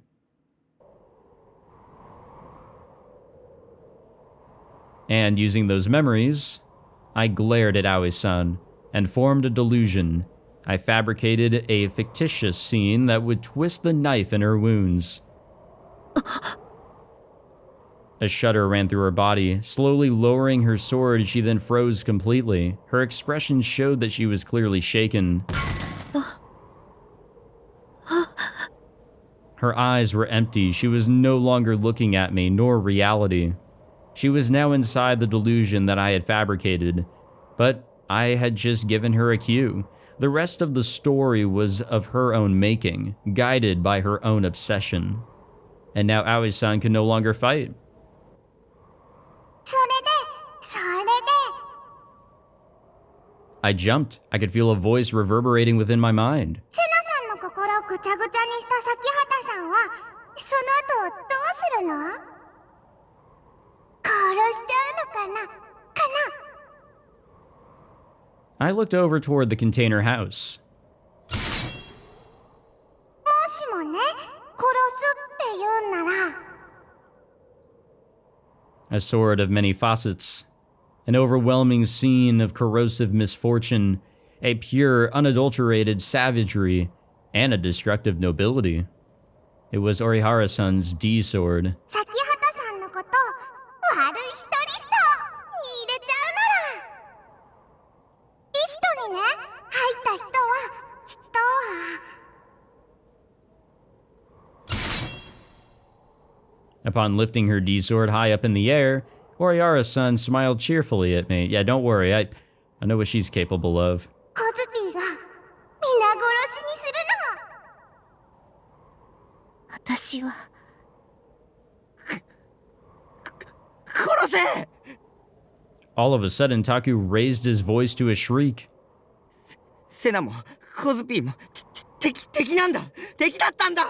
And using those memories, I glared at Aoi-san and formed a delusion. I fabricated a fictitious scene that would twist the knife in her wounds. A shudder ran through her body. Slowly lowering her sword, she then froze completely. Her expression showed that she was clearly shaken. Her eyes were empty. She was no longer looking at me, nor reality. She was now inside the delusion that I had fabricated, but I had just given her a cue. The rest of the story was of her own making, guided by her own obsession. And now Aoi-san could no longer fight. それで I jumped. I could feel a voice reverberating within my mind. セナさんの心をぐちゃぐちゃにした咲畑さんはその後どうするの？殺しちゃうのかな？ I looked over toward the container house. もしもね、殺すって言うんなら A sword of many facets. An overwhelming scene of corrosive misfortune, a pure, unadulterated savagery, and a destructive nobility. It was Orihara-san's D sword. 咲畑さんのこと悪い人リストに入れちゃうならリストにね入った人は Upon lifting her D sword high up in the air, Orihara-san smiled cheerfully at me. Yeah, don't worry, I know what she's capable of. コズピーが皆殺しにするの。私は殺せ！ All of a sudden, Taku raised his voice to a shriek. セナもコズピーも敵なんだ。敵だったんだ。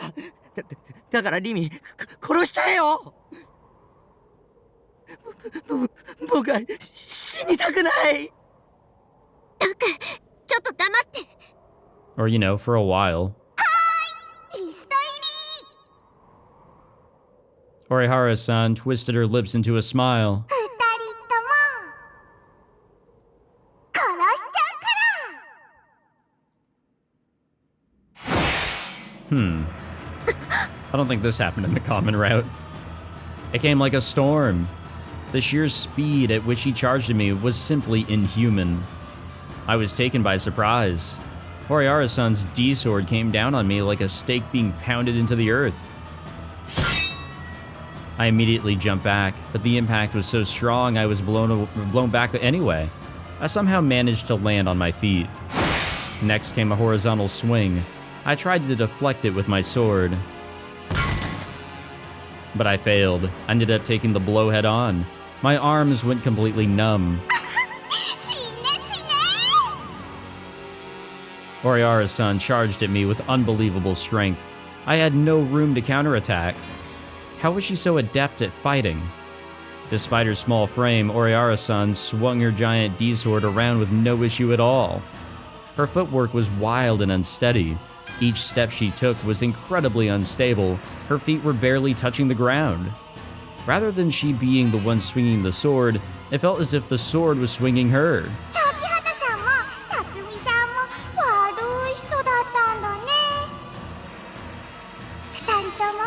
だからリミ殺しちゃえよ。僕は死にたくない。タク、ちょっと黙って。 Or, you know, for a while. リスト入り。 Orihara-san twisted her lips into a smile. 二人とも殺しちゃうから。I don't think this happened in the common route. It came like a storm. The sheer speed at which he charged at me was simply inhuman. I was taken by surprise. Orihara-san's D-sword came down on me like a stake being pounded into the earth. I immediately jumped back, but the impact was so strong I was blown back anyway. I somehow managed to land on my feet. Next came a horizontal swing. I tried to deflect it with my sword, but I failed. I ended up taking the blow head on. My arms went completely numb. 死ね死ね。 Orihara-san charged at me with unbelievable strength. I had no room to counterattack. How was she so adept at fighting? Despite her small frame, Orihara-san swung her giant D-sword around with no issue at all. Her footwork was wild and unsteady. Each step she took was incredibly unstable. Her feet were barely touching the ground. Rather than she being the one swinging the sword, it felt as if the sword was swinging her. 咲畑さんも匠さんも悪い人だったんだね。二人とも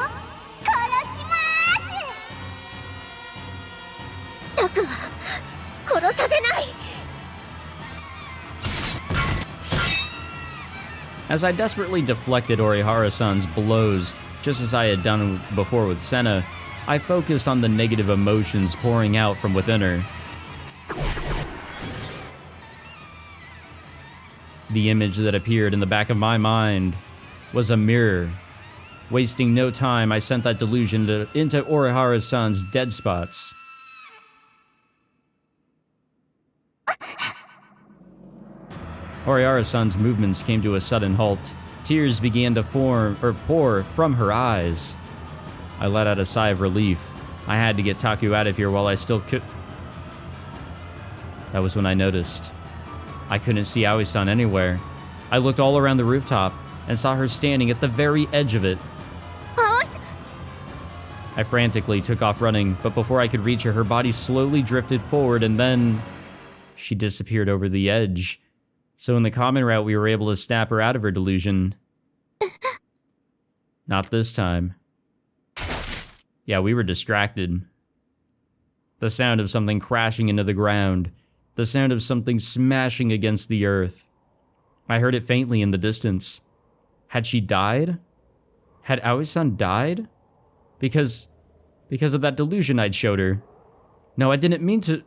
殺します。タクは殺させない。 As I desperately deflected Orihara-san's blows, just as I had done before with Senna, I focused on the negative emotions pouring out from within her. The image that appeared in the back of my mind was a mirror. Wasting no time, I sent that delusion into Orihara-san's dead spots. Orihara-san's movements came to a sudden halt. Tears began to pour from her eyes. I let out a sigh of relief. I had to get Taku out of here while I still could. That was when I noticed. I couldn't see Aoi-san anywhere. I looked all around the rooftop and saw her standing at the very edge of it. I frantically took off running, but before I could reach her, her body slowly drifted forward and then she disappeared over the edge. So in the common route, we were able to snap her out of her delusion. Not this time. Yeah, we were distracted. The sound of something crashing into the ground. The sound of something smashing against the earth. I heard it faintly in the distance. Had she died? Had Aoi-san died? Because of that delusion I'd showed her. No, I didn't mean to...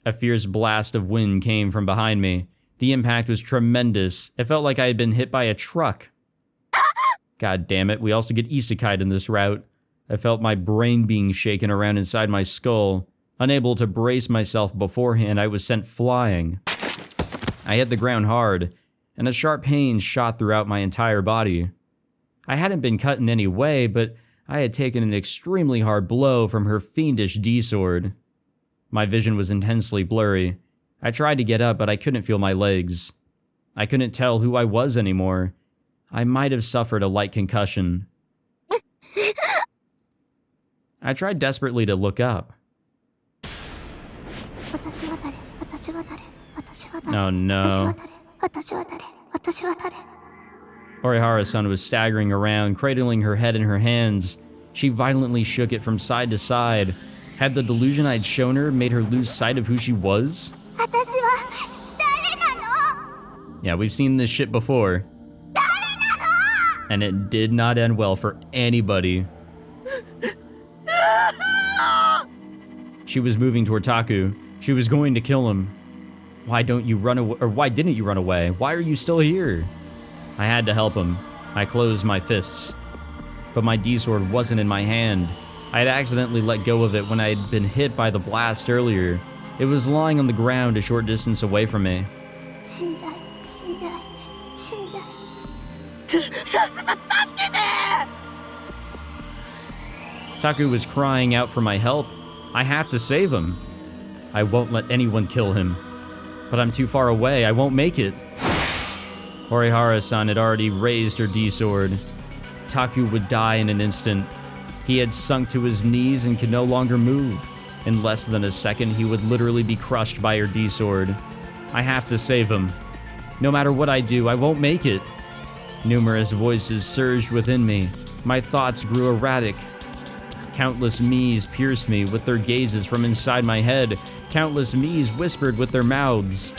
A fierce blast of wind came from behind me. The impact was tremendous. It felt like I had been hit by a truck. God damn it, we also get isekai'd in this route. I felt my brain being shaken around inside my skull. Unable to brace myself beforehand, I was sent flying. I hit the ground hard, and a sharp pain shot throughout my entire body. I hadn't been cut in any way, but I had taken an extremely hard blow from her fiendish D-sword. My vision was intensely blurry. I tried to get up, but I couldn't feel my legs. I couldn't tell who I was anymore. I might have suffered a light concussion. I tried desperately to look up. Oh no. Orihara-san was staggering around, cradling her head in her hands. She violently shook it from side to side. Had the delusion I'd shown her made her lose sight of who she was? Yeah, we've seen this shit before. And it did not end well for anybody. She was moving toward Taku. She was going to kill him. Why don't you run away? Or why didn't you run away? Why are you still here? I had to help him. I closed my fists. But my D-sword wasn't in my hand. I had accidentally let go of it when I had been hit by the blast earlier. It was lying on the ground a short distance away from me. Taku was crying out for my help. I have to save him. I won't let anyone kill him. But I'm too far away. I won't make it. Orihara-san had already raised her D-sword. Taku would die in an instant. He had sunk to his knees and could no longer move. In less than a second, he would literally be crushed by her D-sword. I have to save him. No matter what I do, I won't make it. Numerous voices surged within me. My thoughts grew erratic. Countless me's pierced me with their gazes from inside my head. Countless me's whispered with their mouths.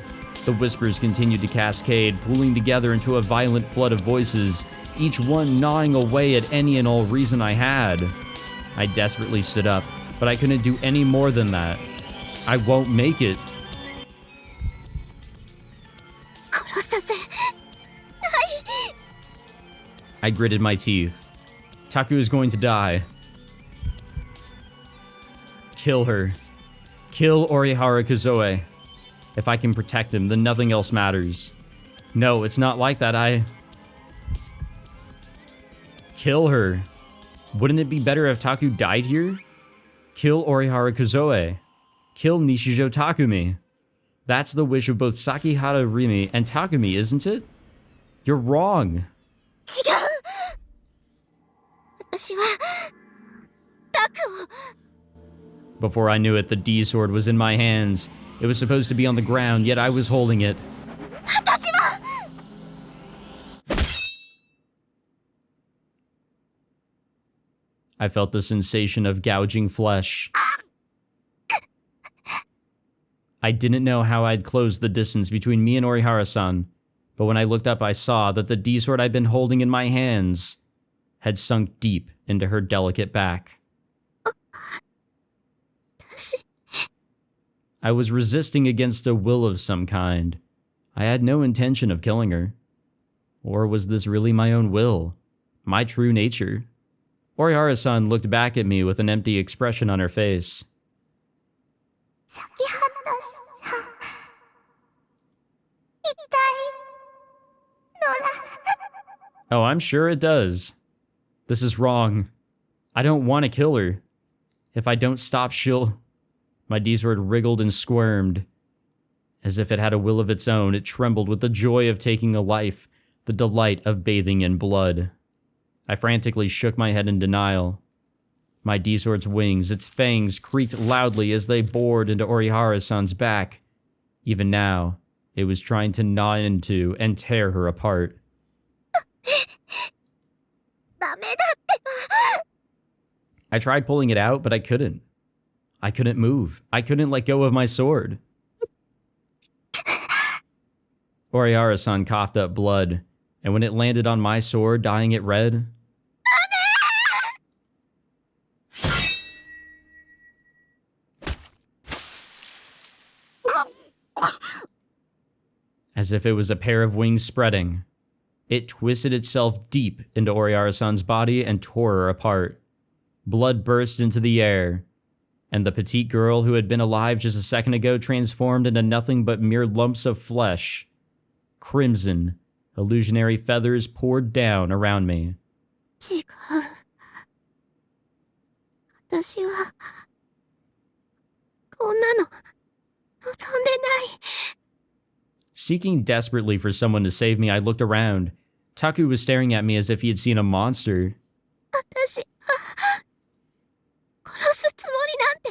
The whispers continued to cascade, pooling together into a violent flood of voices, each one gnawing away at any and all reason I had. I desperately stood up, but I couldn't do any more than that. I won't make it. I gritted my teeth. Taku is going to die. Kill her. Kill Orihara Kuzoe. If I can protect him, then nothing else matters. No, it's not like that. Kill her. Wouldn't it be better if Taku died here? Kill Orihara Kuzoe. Kill Nishijo Takumi. That's the wish of both Sakihata Rimi and Takumi, isn't it? You're wrong. Before I knew it, the D-sword was in my hands. It was supposed to be on the ground, yet I was holding it. I felt the sensation of gouging flesh. I didn't know how I'd closed the distance between me and Orihara-san, but when I looked up I saw that the D-sword I'd been holding in my hands had sunk deep into her delicate back. I was resisting against a will of some kind. I had no intention of killing her. Or was this really my own will? My true nature? Orihara-san looked back at me with an empty expression on her face. Oh, I'm sure it does. This is wrong. I don't want to kill her. If I don't stop, she'll... My D-sword wriggled and squirmed. As if it had a will of its own, it trembled with the joy of taking a life, the delight of bathing in blood. I frantically shook my head in denial. My D-sword's wings, its fangs, creaked loudly as they bored into Orihara-san's back. Even now, it was trying to gnaw into and tear her apart. I tried pulling it out, but I couldn't. I couldn't move. I couldn't let go of my sword. Orihara-san coughed up blood, and when it landed on my sword, dyeing it red... As if it was a pair of wings spreading, it twisted itself deep into Oriara-san's body and tore her apart. Blood burst into the air, and the petite girl who had been alive just a second ago transformed into nothing but mere lumps of flesh. Crimson, illusionary feathers poured down around me. 違う。私は、こんなの、望んでない。 Seeking desperately for someone to save me, I looked around. Taku was staring at me as if he had seen a monster. 私は、殺すつもりなんて、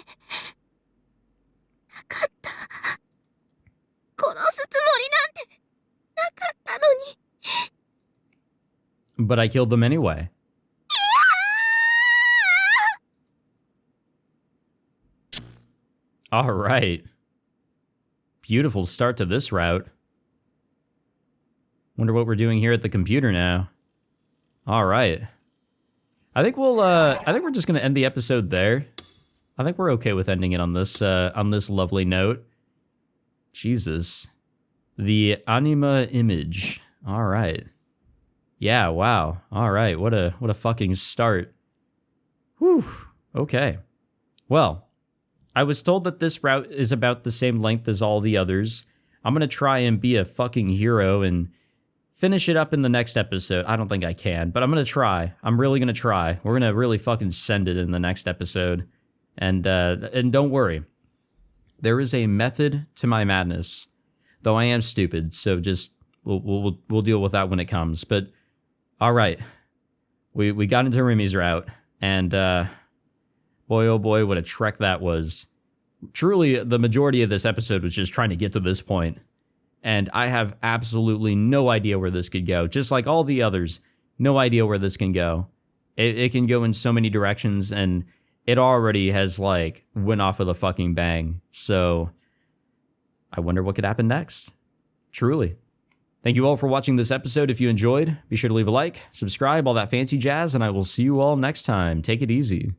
なかった。殺すつもりなんて、なかったのに。 But I killed them anyway. All right. Beautiful start to this route. Wonder what we're doing here at the computer now. All right. I think we're just gonna end the episode there. I think we're okay with ending it on this lovely note. Jesus. The anima image. All right. Yeah, wow. All right. What a fucking start. Whew. Okay. Well, I was told that this route is about the same length as all the others. I'm going to try and be a fucking hero and finish it up in the next episode. I don't think I can, but I'm going to try. I'm really going to try. We're going to really fucking send it in the next episode. And don't worry. There is a method to my madness. Though I am stupid, so just we'll deal with that when it comes. But all right. We got into Rimi's route, and boy, oh boy, what a trek that was. Truly, the majority of this episode was just trying to get to this point. And I have absolutely no idea where this could go. Just like all the others, no idea where this can go. It can go in so many directions, and it already has, like, went off with a fucking bang. So, I wonder what could happen next. Truly. Thank you all for watching this episode. If you enjoyed, be sure to leave a like, subscribe, all that fancy jazz, and I will see you all next time. Take it easy.